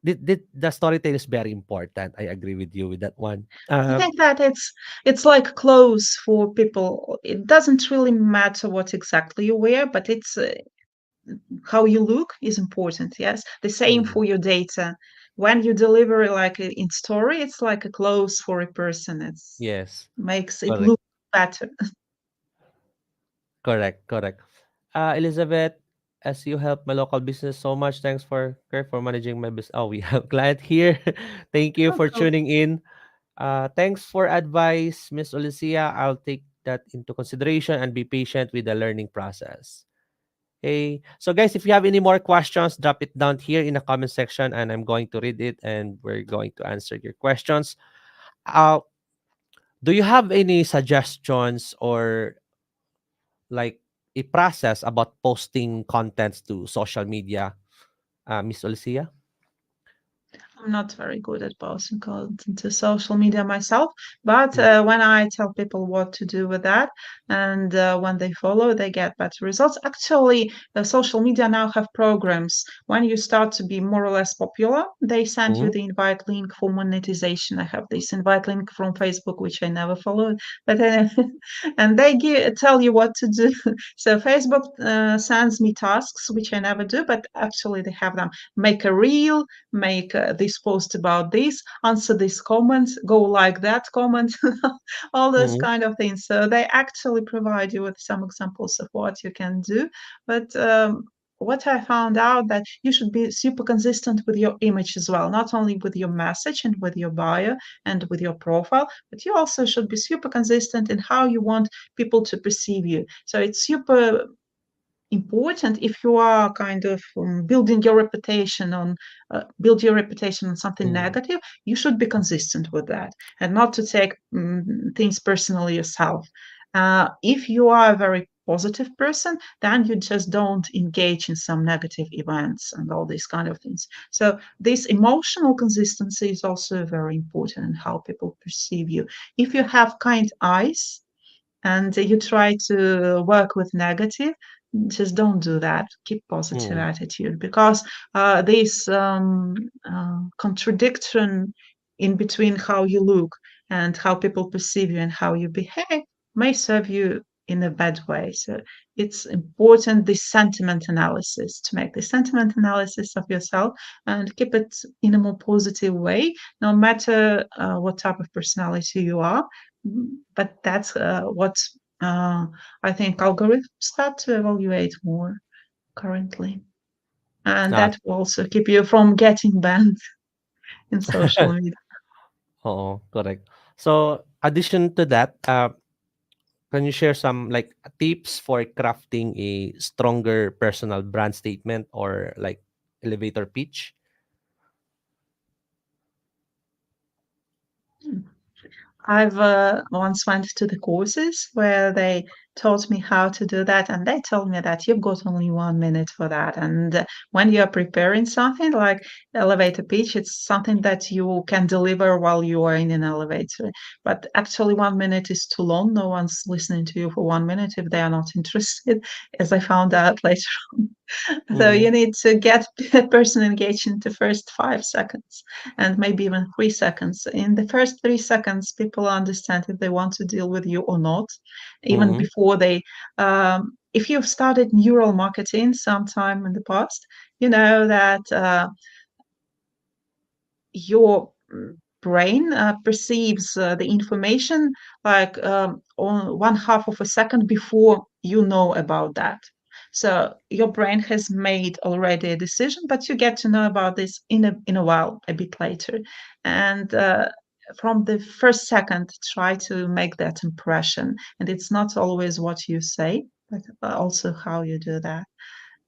Speaker 1: the storytelling is very important. I agree with you with that one.
Speaker 2: I think that it's like clothes for people. It doesn't really matter what exactly you wear, but it's how you look is important. Yes, the same
Speaker 1: Mm,
Speaker 2: for your data. When you deliver like in story, it's like a clothes for a person. It's
Speaker 1: yes,
Speaker 2: makes it
Speaker 1: correct,
Speaker 2: look better.
Speaker 1: correct. Elizabeth, as you help my local business so much, thanks for Kherk, for managing my business. Oh, we have client here. Thank you
Speaker 2: Oh,
Speaker 1: for
Speaker 2: cool.
Speaker 1: tuning in. Thanks for advice, Miss Olesia. I'll take that into consideration and be patient with the learning process. Hey, so guys, if you have any more questions, drop it down here in the comment section, and I'm going to read it, and we're going to answer your questions. Uh, do you have any suggestions or like a process about posting contents to social media, Miss Alicia?
Speaker 2: I'm not very good at posting content to social media myself, but
Speaker 1: Mm,
Speaker 2: when I tell people what to do with that, and when they follow, they get better results. Actually, social media now have programs. When you start to be more or less popular, they send you
Speaker 1: mm,
Speaker 2: the invite link for monetization. I have this invite link from Facebook, which I never followed, but and they tell you what to do. So Facebook sends me tasks, which I never do, but actually they have them. Make a reel, make this post about this, answer this comment, go like that comment, all those
Speaker 1: mm,
Speaker 2: kind of things. So they actually provide you with some examples of what you can do. But what I found out that you should be super consistent with your image as well, not only with your message and with your bio and with your profile, but you also should be super consistent in how you want people to perceive you. So it's super important if you are kind of building your reputation on build your reputation on something
Speaker 1: mm,
Speaker 2: negative. You should be consistent with that and not to take things personally yourself. If you are a very positive person, then you just don't engage in some negative events and all these kind of things. So this emotional consistency is also very important in how people perceive you. If you have kind eyes and you try to work with negative, just don't do that. Keep positive
Speaker 1: mm,
Speaker 2: attitude, because this contradiction in between how you look and how people perceive you and how you behave may serve you in a bad way. So it's important, this sentiment analysis, to make the sentiment analysis of yourself and keep it in a more positive way, no matter what type of personality you are. But that's what uh, I think algorithms start to evaluate more currently. And
Speaker 1: ah,
Speaker 2: that will also keep you from getting banned in social media.
Speaker 1: oo, correct. So, addition to that, can you share some like tips for crafting a stronger personal brand statement or like elevator pitch?
Speaker 2: I've once went to the courses where they taught me how to do that, and they told me that you've got only 1 minute for that. And when you're preparing something like elevator pitch, it's something that you can deliver while you are in an elevator. But actually, 1 minute is too long. No one's listening to you for 1 minute if they are not interested, as I found out later on. So
Speaker 1: Mm,
Speaker 2: you need to get a person engaged in the first 5 seconds and maybe even 3 seconds. In the first 3 seconds, people understand if they want to deal with you or not, even
Speaker 1: mm,
Speaker 2: before they. If you've started neural marketing sometime in the past, you know that your brain perceives the information like on one half of a second before you know about that. So your brain has made already a decision, but you get to know about this in a while, a bit later. And from the first second, try to make that impression. And it's not always what you say, but also how you do that.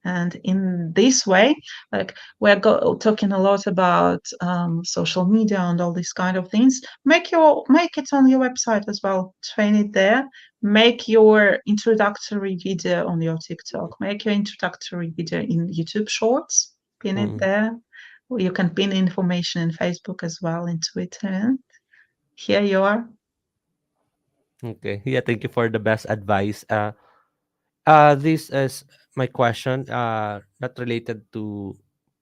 Speaker 2: And in this way, like we're talking a lot about social media and all these kind of things. Make it on your website as well. Train it there. Make your introductory video on your TikTok. Make your introductory video in YouTube Shorts. Pin it
Speaker 1: Mm.
Speaker 2: there. You can pin information in Facebook as well, in Twitter. And here you are.
Speaker 1: Okay. Yeah, thank you for the best advice. This is my question, not related to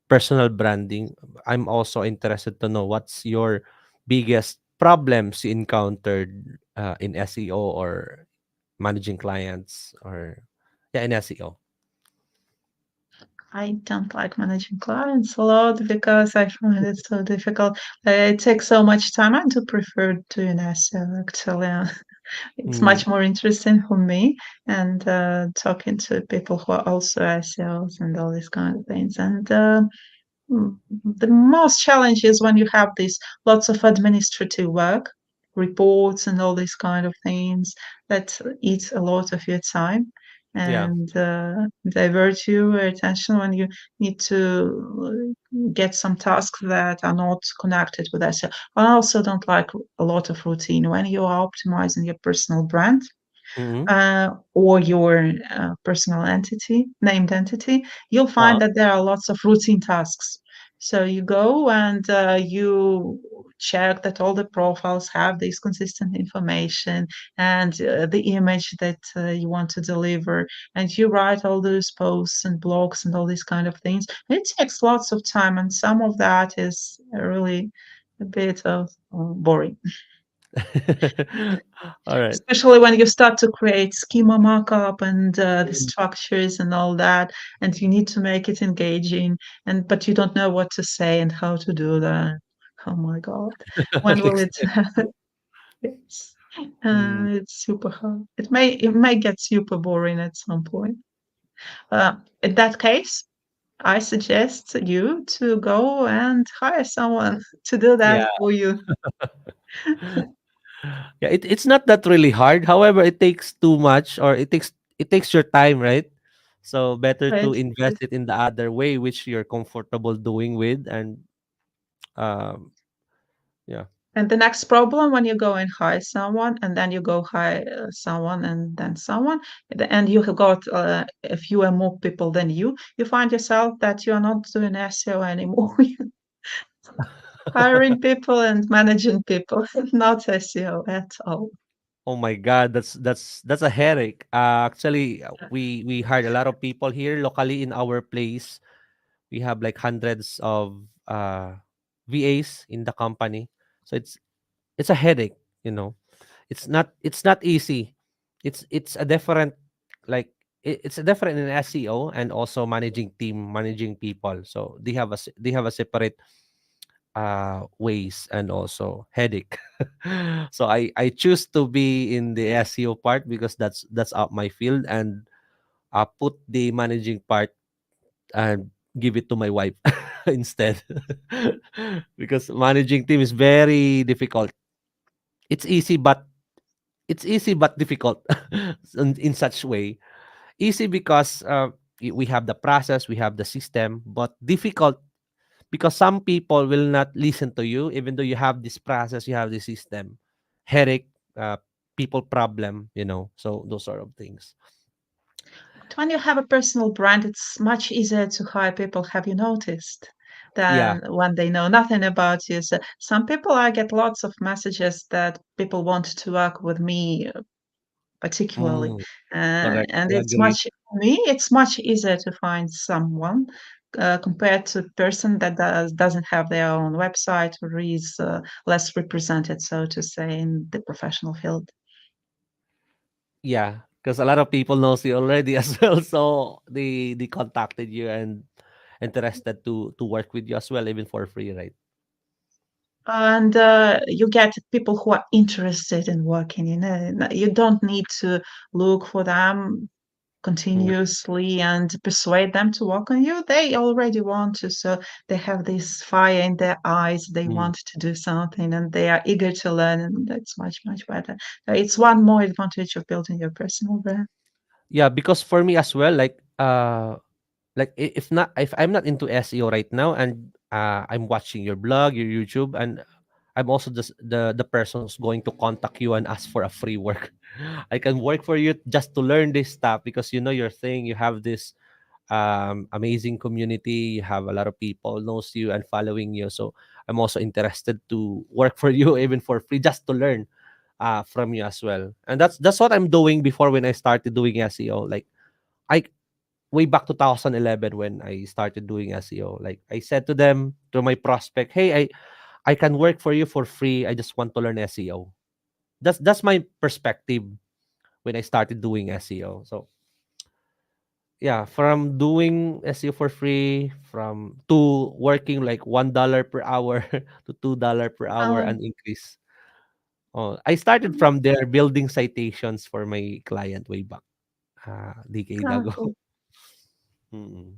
Speaker 1: personal branding. I'm also interested to know what's your biggest problems you encountered in SEO or managing clients or yeah, in SEO.
Speaker 2: I don't like managing clients a lot because I find it so difficult. It takes so much time. I do prefer doing SEO actually. It's
Speaker 1: Mm,
Speaker 2: much more interesting for me and talking to people who are also SEOs and all these kind of things. And the most challenge is when you have this lots of administrative work, reports, and all these kind of things that eat a lot of your time
Speaker 1: yeah.
Speaker 2: and divert your attention when you need to get some tasks that are not connected with that. So I also don't like a lot of routine when you are optimizing your personal brand
Speaker 1: Mm-hmm.
Speaker 2: or your personal entity, named entity, you'll find
Speaker 1: Uh,
Speaker 2: that there are lots of routine tasks. So you go and you check that all the profiles have this consistent information and the image that you want to deliver, and you write all those posts and blogs and all these kind of things. It takes lots of time, and some of that is really a bit of boring.
Speaker 1: all right.
Speaker 2: Especially when you start to create schema markup and the
Speaker 1: Mm.
Speaker 2: structures and all that, and you need to make it engaging, and but you don't know what to say and how to do that. Oh my God, when will
Speaker 1: Like,
Speaker 2: it happen? It's,
Speaker 1: mm,
Speaker 2: it's super hard. It may get super boring at some point. In that case, I suggest you to go and hire someone to do that
Speaker 1: yeah.
Speaker 2: for you.
Speaker 1: Yeah, it's not that really hard. However, it takes too much or it takes your time, right? So better to
Speaker 2: Right?
Speaker 1: invest it in the other way which you're comfortable doing with and um yeah.
Speaker 2: And the next problem when you go and hire someone, and then you go hire someone, and then someone, and you have got a fewer more people than you find yourself that you are not doing SEO anymore. You're hiring people and managing people, not SEO at all.
Speaker 1: Oh my god, that's a headache. Actually, we hired a lot of people here locally in our place. We have like hundreds of VAs in the company. So it's a headache, you know. It's not easy. It's a different like it's a different in SEO and also managing team, managing people. So they have a separate ways and also headache. So I choose to be in the SEO part because that's up my field and put the managing part and give it to my wife instead. Because managing team is very difficult. It's easy but it's easy but difficult in such way. Easy because we have the process, we have the system, but difficult because some people will not listen to you, even though you have this process, you have this system. Headache, people problem, you know, so those sort of things.
Speaker 2: But when you have a personal brand, it's much easier to hire people, have you noticed,
Speaker 1: Yeah.
Speaker 2: than when they know nothing about you. So some people, I get lots of messages that people want to work with me particularly.
Speaker 1: Mm, correct.
Speaker 2: And
Speaker 1: I agree.
Speaker 2: for me, it's much easier to find someone compared to a person that doesn't have their own website or is less represented, so to say, in the professional field.
Speaker 1: Yeah, because a lot of people knows you already as well, so they contacted you and interested to work with you as well, even for free, right?
Speaker 2: and you get people who are interested in working. You don't need to look for them
Speaker 1: Mm,
Speaker 2: continuously and persuade them to work on you. They already want to, so they have this fire in their eyes. They
Speaker 1: mm.
Speaker 2: want to do something and they are eager to learn, and that's much, much better. So it's one more advantage of building your personal brand.
Speaker 1: Yeah, because for me as well, like if I'm not into SEO right now, and I'm watching your blog, your YouTube, and I'm also just the person who's going to contact you and ask for a free work. I can work for you just to learn this stuff, because you know your thing. You have this amazing community. You have a lot of people knows you and following you. So I'm also interested to work for you even for free, just to learn from you as well. And that's what I'm doing before when I started doing SEO. Like I way back 2011 when I started doing SEO. Like I said to them, to my prospect, hey, I can work for you for free. I just want to learn SEO. That's my perspective when I started doing SEO. So yeah, from doing SEO for free, from to working like $1 per hour to $2 per hour,
Speaker 2: Um,
Speaker 1: an increase. Oh, I started from there building citations for my client way back decade ago.
Speaker 2: cool.
Speaker 1: Mm.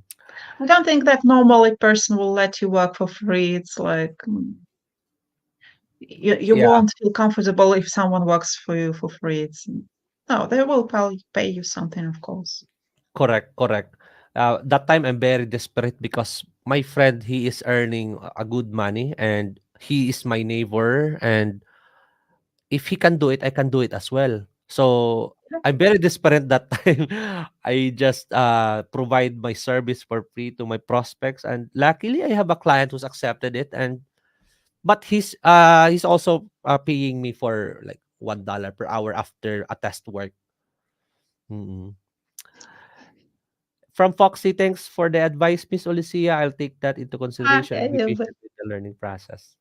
Speaker 2: I don't think that normally a person will let you work for free. It's like you
Speaker 1: Yeah,
Speaker 2: won't feel comfortable if someone works for you for free. It's no, they will pay you something, of course.
Speaker 1: correct, correct. That time I'm very desperate because my friend, he is earning a good money, and he is my neighbor, and if he can do it, I can do it as well. So I'm very desperate that time. I just provide my service for free to my prospects, and luckily I have a client who's accepted it. And but he's also paying me for like $1 per hour after a test work. Mm. From Foxy, thanks for the advice, Miss Olesia. I'll take that into consideration and be
Speaker 2: Okay, but
Speaker 1: patient with the learning process.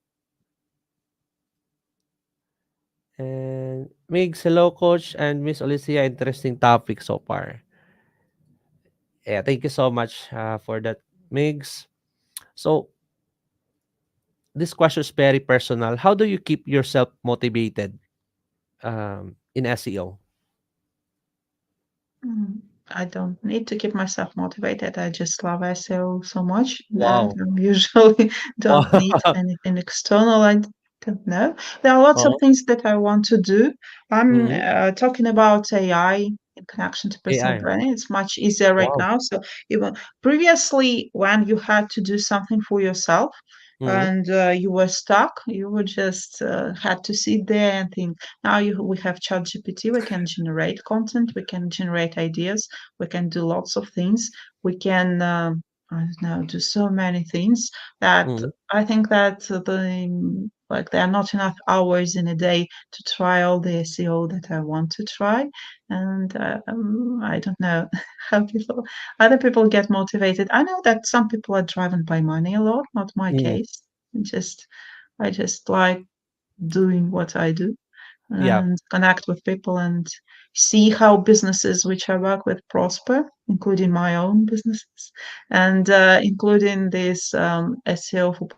Speaker 1: And Migs, hello, Coach, and Miss Olesia. Interesting topic so far. Yeah, thank you so much for that, Migs. So this question is very personal. How do you keep yourself motivated in SEO?
Speaker 2: Mm, I don't need to keep myself motivated. I just love SEO so much that
Speaker 1: Wow.
Speaker 2: I usually don't need
Speaker 1: Wow.
Speaker 2: anything external. I don't know. There are lots of
Speaker 1: Oh,
Speaker 2: things that I want to do. I'm
Speaker 1: mhm.
Speaker 2: talking about AI in connection to personal
Speaker 1: AI.
Speaker 2: branding. It's much easier right
Speaker 1: Wow.
Speaker 2: now. So even previously, when you had to do something for yourself,
Speaker 1: Mhm.
Speaker 2: and you were stuck, you would just had to sit there and think. Now we have ChatGPT. We can generate content. We can generate ideas. We can do lots of things. We can, I don't know, do so many things that
Speaker 1: Mhm.
Speaker 2: I think that like there are not enough hours in a day to try all the SEO that I want to try. And I don't know how other people get motivated. I know that some people are driven by money a lot. Not my
Speaker 1: Mhm.
Speaker 2: case. Just I just like doing what I do
Speaker 1: Yeah.
Speaker 2: and connect with people and see how businesses which I work with prosper, including my own businesses, and including this SEO for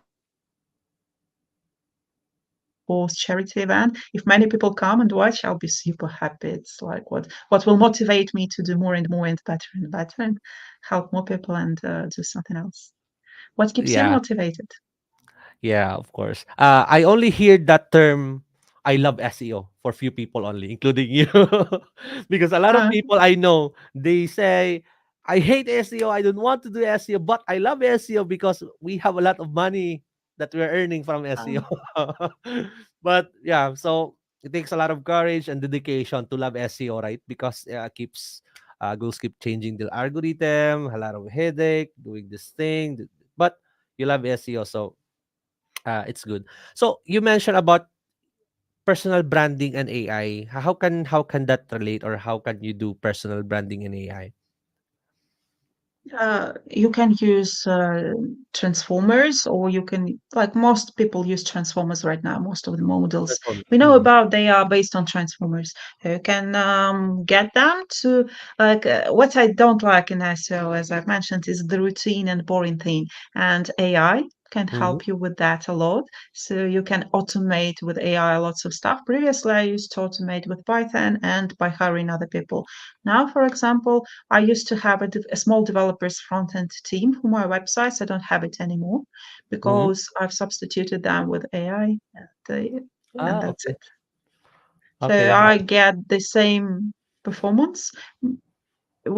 Speaker 2: Post charity event. If many people come and watch, I'll be super happy. It's like what will motivate me to do more and better and help more people and do something else. What keeps you
Speaker 1: Yeah.
Speaker 2: motivated?
Speaker 1: Yeah, of course. I only hear that term, I love SEO, for few people only, including you. Because a lot of
Speaker 2: Uh,
Speaker 1: people I know, they say, I hate SEO, I don't want to do SEO, but I love SEO because we have a lot of money that we're earning from
Speaker 2: uh,
Speaker 1: SEO. But yeah, so it takes a lot of courage and dedication to love SEO, right? Because keeps Google's keep changing the algorithm, a lot of headache doing this thing, but you love SEO, so it's good. So you mentioned about personal branding and AI. How can that relate, or how can you do personal branding and AI?
Speaker 2: you can use transformers, or you can, like most people use transformers right now. Most of the models
Speaker 1: Transformers.
Speaker 2: we know
Speaker 1: Mm,
Speaker 2: about, they are based on transformers. You can get them to, like, what I don't like in SEO, as I've mentioned, is the routine and boring thing. And AI can
Speaker 1: Mhm.
Speaker 2: help you with that a lot. So you can automate with AI lots of stuff. Previously, I used to automate with Python and by hiring other people. Now, for example, I used to have a small developers front end team for my websites. I don't have it anymore
Speaker 1: Mhm.
Speaker 2: because I've substituted them with AI, and that's
Speaker 1: Okay.
Speaker 2: it. So
Speaker 1: Okay.
Speaker 2: I get the same performance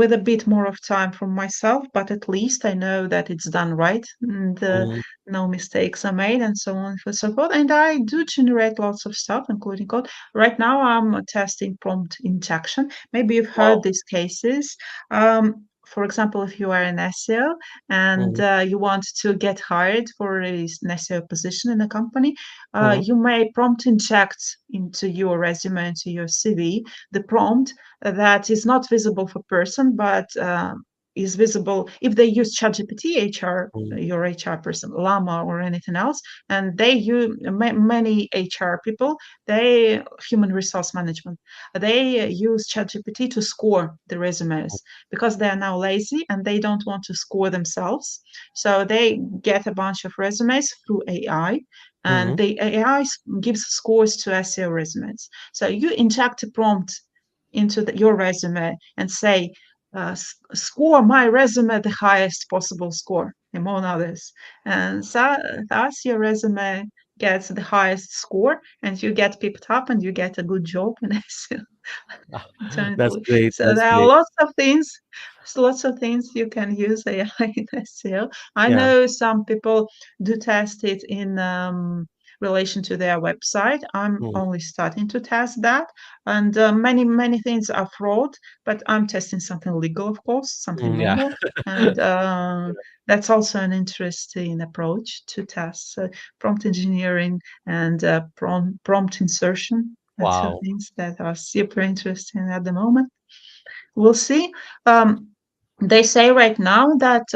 Speaker 2: with a bit more of time from myself, but at least I know that it's done right and
Speaker 1: Mhm.
Speaker 2: no mistakes are made and so on and so forth. And I do generate lots of stuff, including code. Right now, I'm testing prompt injection. Maybe you've heard
Speaker 1: Wow.
Speaker 2: these cases. For example, if you are an SEO and
Speaker 1: Mhm.
Speaker 2: you want to get hired for an SEO position in a company,
Speaker 1: Mhm.
Speaker 2: you may prompt inject into your resume, into your CV, the prompt that is not visible for person, but is visible if they use ChatGPT, HR,
Speaker 1: Mhm.
Speaker 2: your HR person, Llama, or anything else, and they use many HR people. They human resource management. They use ChatGPT to score the resumes because they are now lazy and they don't want to score themselves. So they get a bunch of resumes through AI, and
Speaker 1: Mhm.
Speaker 2: the AI gives scores to SEO resumes. So you inject a prompt into your resume and say, score my resume the highest possible score, among others. And so, thus, your resume gets the highest score, and you get picked up, and you get a good job in SEO.
Speaker 1: Ah, that's
Speaker 2: Internally.
Speaker 1: great.
Speaker 2: So
Speaker 1: That's
Speaker 2: there are
Speaker 1: great.
Speaker 2: lots of things you can use AI in SEO. I
Speaker 1: Yeah.
Speaker 2: know some people do test it in relation to their website. I'm
Speaker 1: Mhm.
Speaker 2: only starting to test that, and many things are fraud. But I'm testing something legal, of course, something
Speaker 1: Yeah.
Speaker 2: normal, and that's also an interesting approach to test prompt engineering and prompt insertion. Are two
Speaker 1: Wow.
Speaker 2: things that are super interesting at the moment. We'll see. Um, they say right now that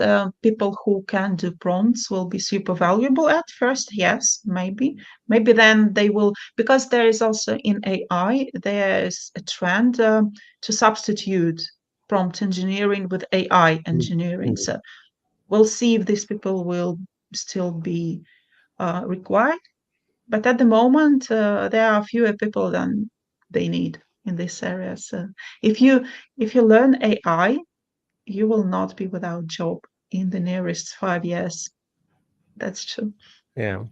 Speaker 2: people who can do prompts will be super valuable at first. Yes, maybe. Maybe then they will, because there is also in AI, there's a trend to substitute prompt engineering with AI
Speaker 1: Mhm.
Speaker 2: engineering.
Speaker 1: Mhm.
Speaker 2: So we'll see if these people will still be required. But at the moment, there are fewer people than they need in this area. So if you if you learn AI, you will not be without job in the nearest 5 years. That's true.
Speaker 1: Yeah.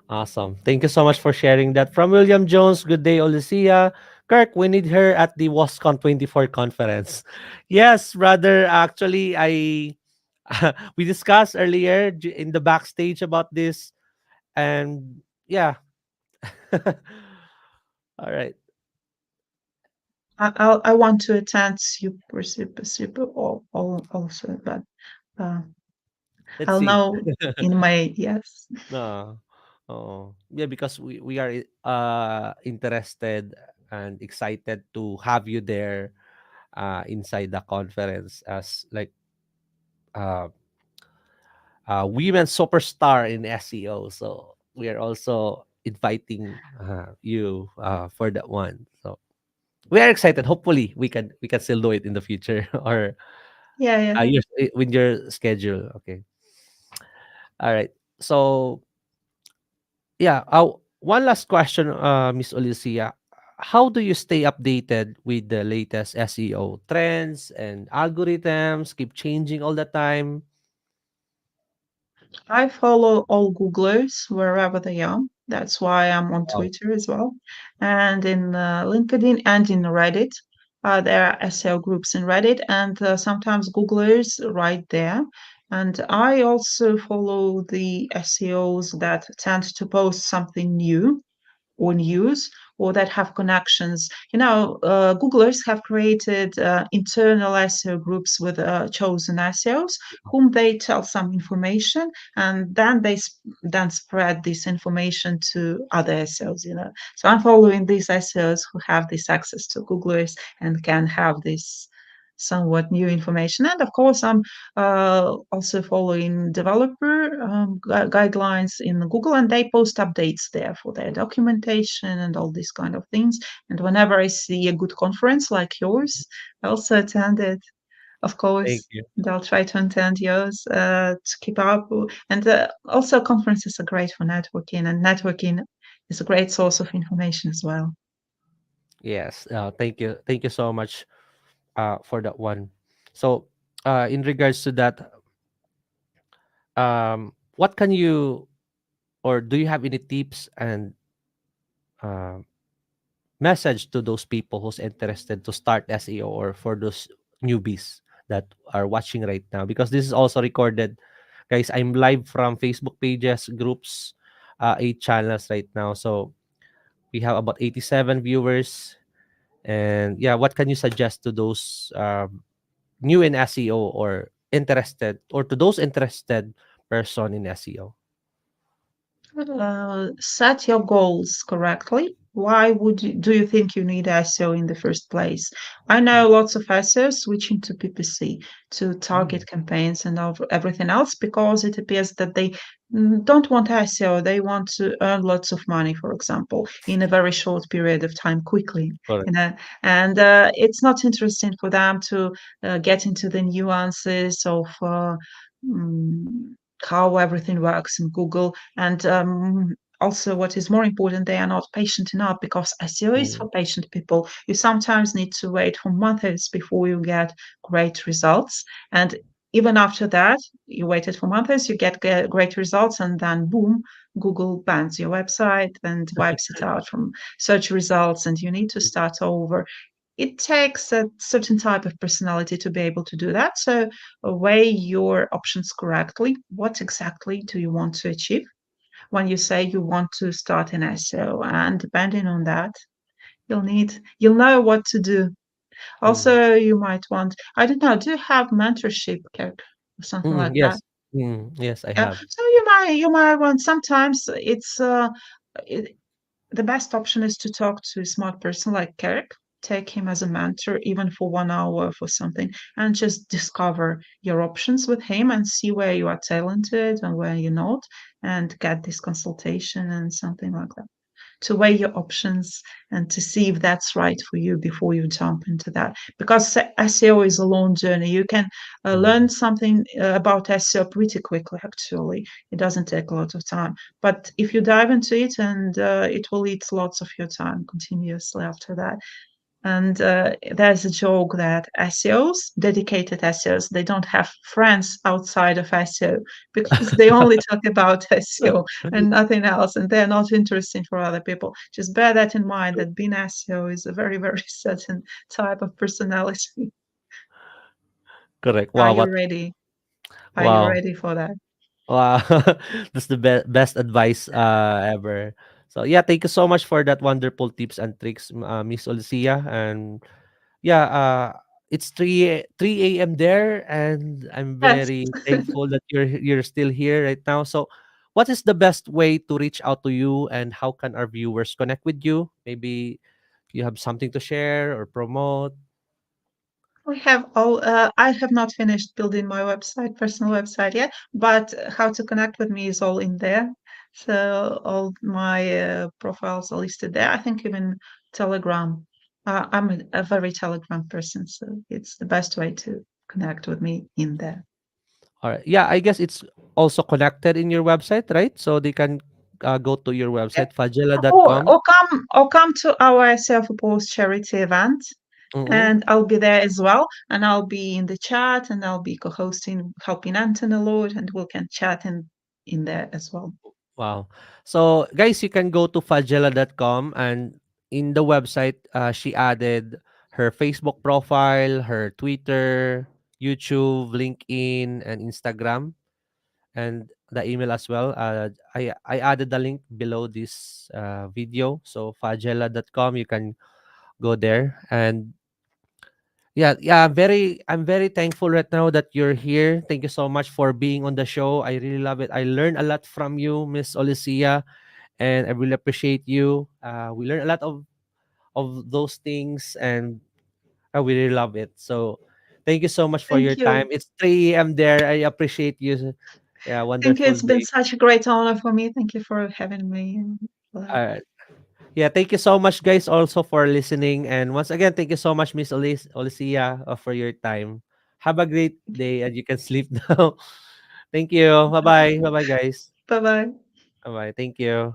Speaker 1: Awesome. Thank you so much for sharing that. From William Jones, good day, Olesia. Kirk, we need her at the WasCon 24 conference. Yes, brother. Actually, we discussed earlier in the backstage about this. And yeah. All right.
Speaker 2: I want to attend super also, but uh,
Speaker 1: Let's
Speaker 2: I'll
Speaker 1: see.
Speaker 2: know in May. Yes.
Speaker 1: No. Oh. Yeah, because we are interested and excited to have you there inside the conference as like uh women superstar in SEO. So we are also inviting you for that one. So we are excited. Hopefully we can still do it in the future or
Speaker 2: Yeah, yeah.
Speaker 1: with your schedule. Okay. All right. So yeah, one last question, Miss Olicia. How do you stay updated with the latest SEO trends and algorithms? Keep changing all the time.
Speaker 2: I follow all Googlers wherever they are. That's why I'm on
Speaker 1: Wow.
Speaker 2: Twitter as well, and in LinkedIn and in Reddit. There are SEO groups in Reddit, and sometimes Googlers right there. And I also follow the SEOs that tend to post something new or news or that have connections. Googlers have created internal SEO groups with chosen SEOs whom they tell some information, and then then spread this information to other SEOs. So I'm following these SEOs who have this access to Googlers and can have this somewhat new information. And of course, I'm also following developer guidelines in Google, and they post updates there for their documentation and all these kind of things. And whenever I see a good conference like yours, I also attend it. of
Speaker 1: Thank
Speaker 2: course.
Speaker 1: you.
Speaker 2: They'll try to attend yours to keep up. And also, conferences are great for networking, and networking is a great source of information as well.
Speaker 1: Yes. Thank you. Thank you so much for that one. So, in regards to that, what can you, or do you have any tips and uh, message to those people who's interested to start SEO, or for those newbies that are watching right now? Because this is also recorded, guys. I'm live from Facebook pages, groups, 8 channels right now. So we have about 87 viewers. And yeah, what can you suggest to those new in SEO, or interested, or to those interested person in SEO?
Speaker 2: Set your goals correctly. Why do you think you need SEO in the first place? I know lots of SEOs switching to PPC, to
Speaker 1: Mm,
Speaker 2: target campaigns and everything else, because it appears that they don't want SEO. They want to earn lots of money, for example, in a very short period of time, quickly.
Speaker 1: correct.
Speaker 2: You know, and it's not interesting for them to get into the nuances of mm, how everything works in Google. And also, what is more important, they are not patient enough, because SEO is
Speaker 1: Mm,
Speaker 2: for patient people. You sometimes need to wait for months before you get great results. And even after that, you waited for months, you get great results, and then boom, Google bans your website and wipes it out from search results, and you need to start over. It takes a certain type of personality to be able to do that. So, weigh your options correctly. What exactly do you want to achieve when you say you want to start an SEO? And depending on that, you'll know what to do.
Speaker 1: mm,
Speaker 2: Also, you might want, I don't know, do you have mentorship, Kherk, or something like that?
Speaker 1: yes. Yes, I
Speaker 2: Yeah.
Speaker 1: have.
Speaker 2: So you might want, sometimes it, the best option is to talk to a smart person like Kherk. Take him as a mentor, even for 1 hour for something, and just discover your options with him and see where you are talented and where you're not, and get this consultation and something like that, to weigh your options and to see if that's right for you before you jump into that. Because SEO is a long journey. You can learn
Speaker 1: Mm,
Speaker 2: something about SEO pretty quickly, actually. It doesn't take a lot of time. But if you dive into it, and it will eat lots of your time continuously after that. And there's a joke that SEOs, dedicated SEOs, they don't have friends outside of SEO, because they only talk about SEO and nothing else, and they're not interesting for other people. Just bear that in mind, that being SEO is a very, very certain type of personality.
Speaker 1: correct.
Speaker 2: Are
Speaker 1: Wow,
Speaker 2: you
Speaker 1: what
Speaker 2: ready? Are you
Speaker 1: wow.
Speaker 2: ready for that?
Speaker 1: Wow. That's the best advice ever. So yeah, thank you so much for that wonderful tips and tricks, Miss Olesia. And yeah, it's 3 a.m. there, and I'm
Speaker 2: Yes.
Speaker 1: very thankful that you're still here right now. So what is the best way to reach out to you, and how can our viewers connect with you? Maybe you have something to share or promote.
Speaker 2: We have all. I have not finished building my website, personal website yet, but how to connect with me is all in there. So all my profiles are listed there. I think even Telegram. I'm a very Telegram person, so it's the best way to connect with me in there.
Speaker 1: All right. Yeah, I guess it's also connected in your website, right? So they can go to your
Speaker 2: Yeah.
Speaker 1: website, fajela dot
Speaker 2: Or,
Speaker 1: com.
Speaker 2: or come or come to our self-opposed charity event,
Speaker 1: Mm-hmm.
Speaker 2: and I'll be there as well. And I'll be in the chat, and I'll be co-hosting, helping Anton a lot, and we can chat in there as well.
Speaker 1: Wow. So, guys, you can go to fajela.com, and in the website, she added her Facebook profile, her Twitter, YouTube, LinkedIn, and Instagram, and the email as well. I added the link below this video. So, fajela.com, you can go there. And yeah, I'm very thankful right now that you're here. Thank you so much for being on the show. I really love it. I learned a lot from you, Miss Olesia, and I really appreciate you. We learned a lot of those things, and I really love it. So thank you so much for your
Speaker 2: Thank
Speaker 1: time.
Speaker 2: you.
Speaker 1: It's 3 a.m. there. I appreciate you. Yeah,
Speaker 2: Thank you.
Speaker 1: wonderful
Speaker 2: It's been
Speaker 1: day.
Speaker 2: such a great honor for me. Thank you for having me.
Speaker 1: Uh, yeah, thank you so much, guys, also for listening. And once again, thank you so much, Miss Olesia, for your time. Have a great day and you can sleep now. Thank you. Bye bye. Bye bye, guys.
Speaker 2: Bye bye.
Speaker 1: Bye bye. Thank you.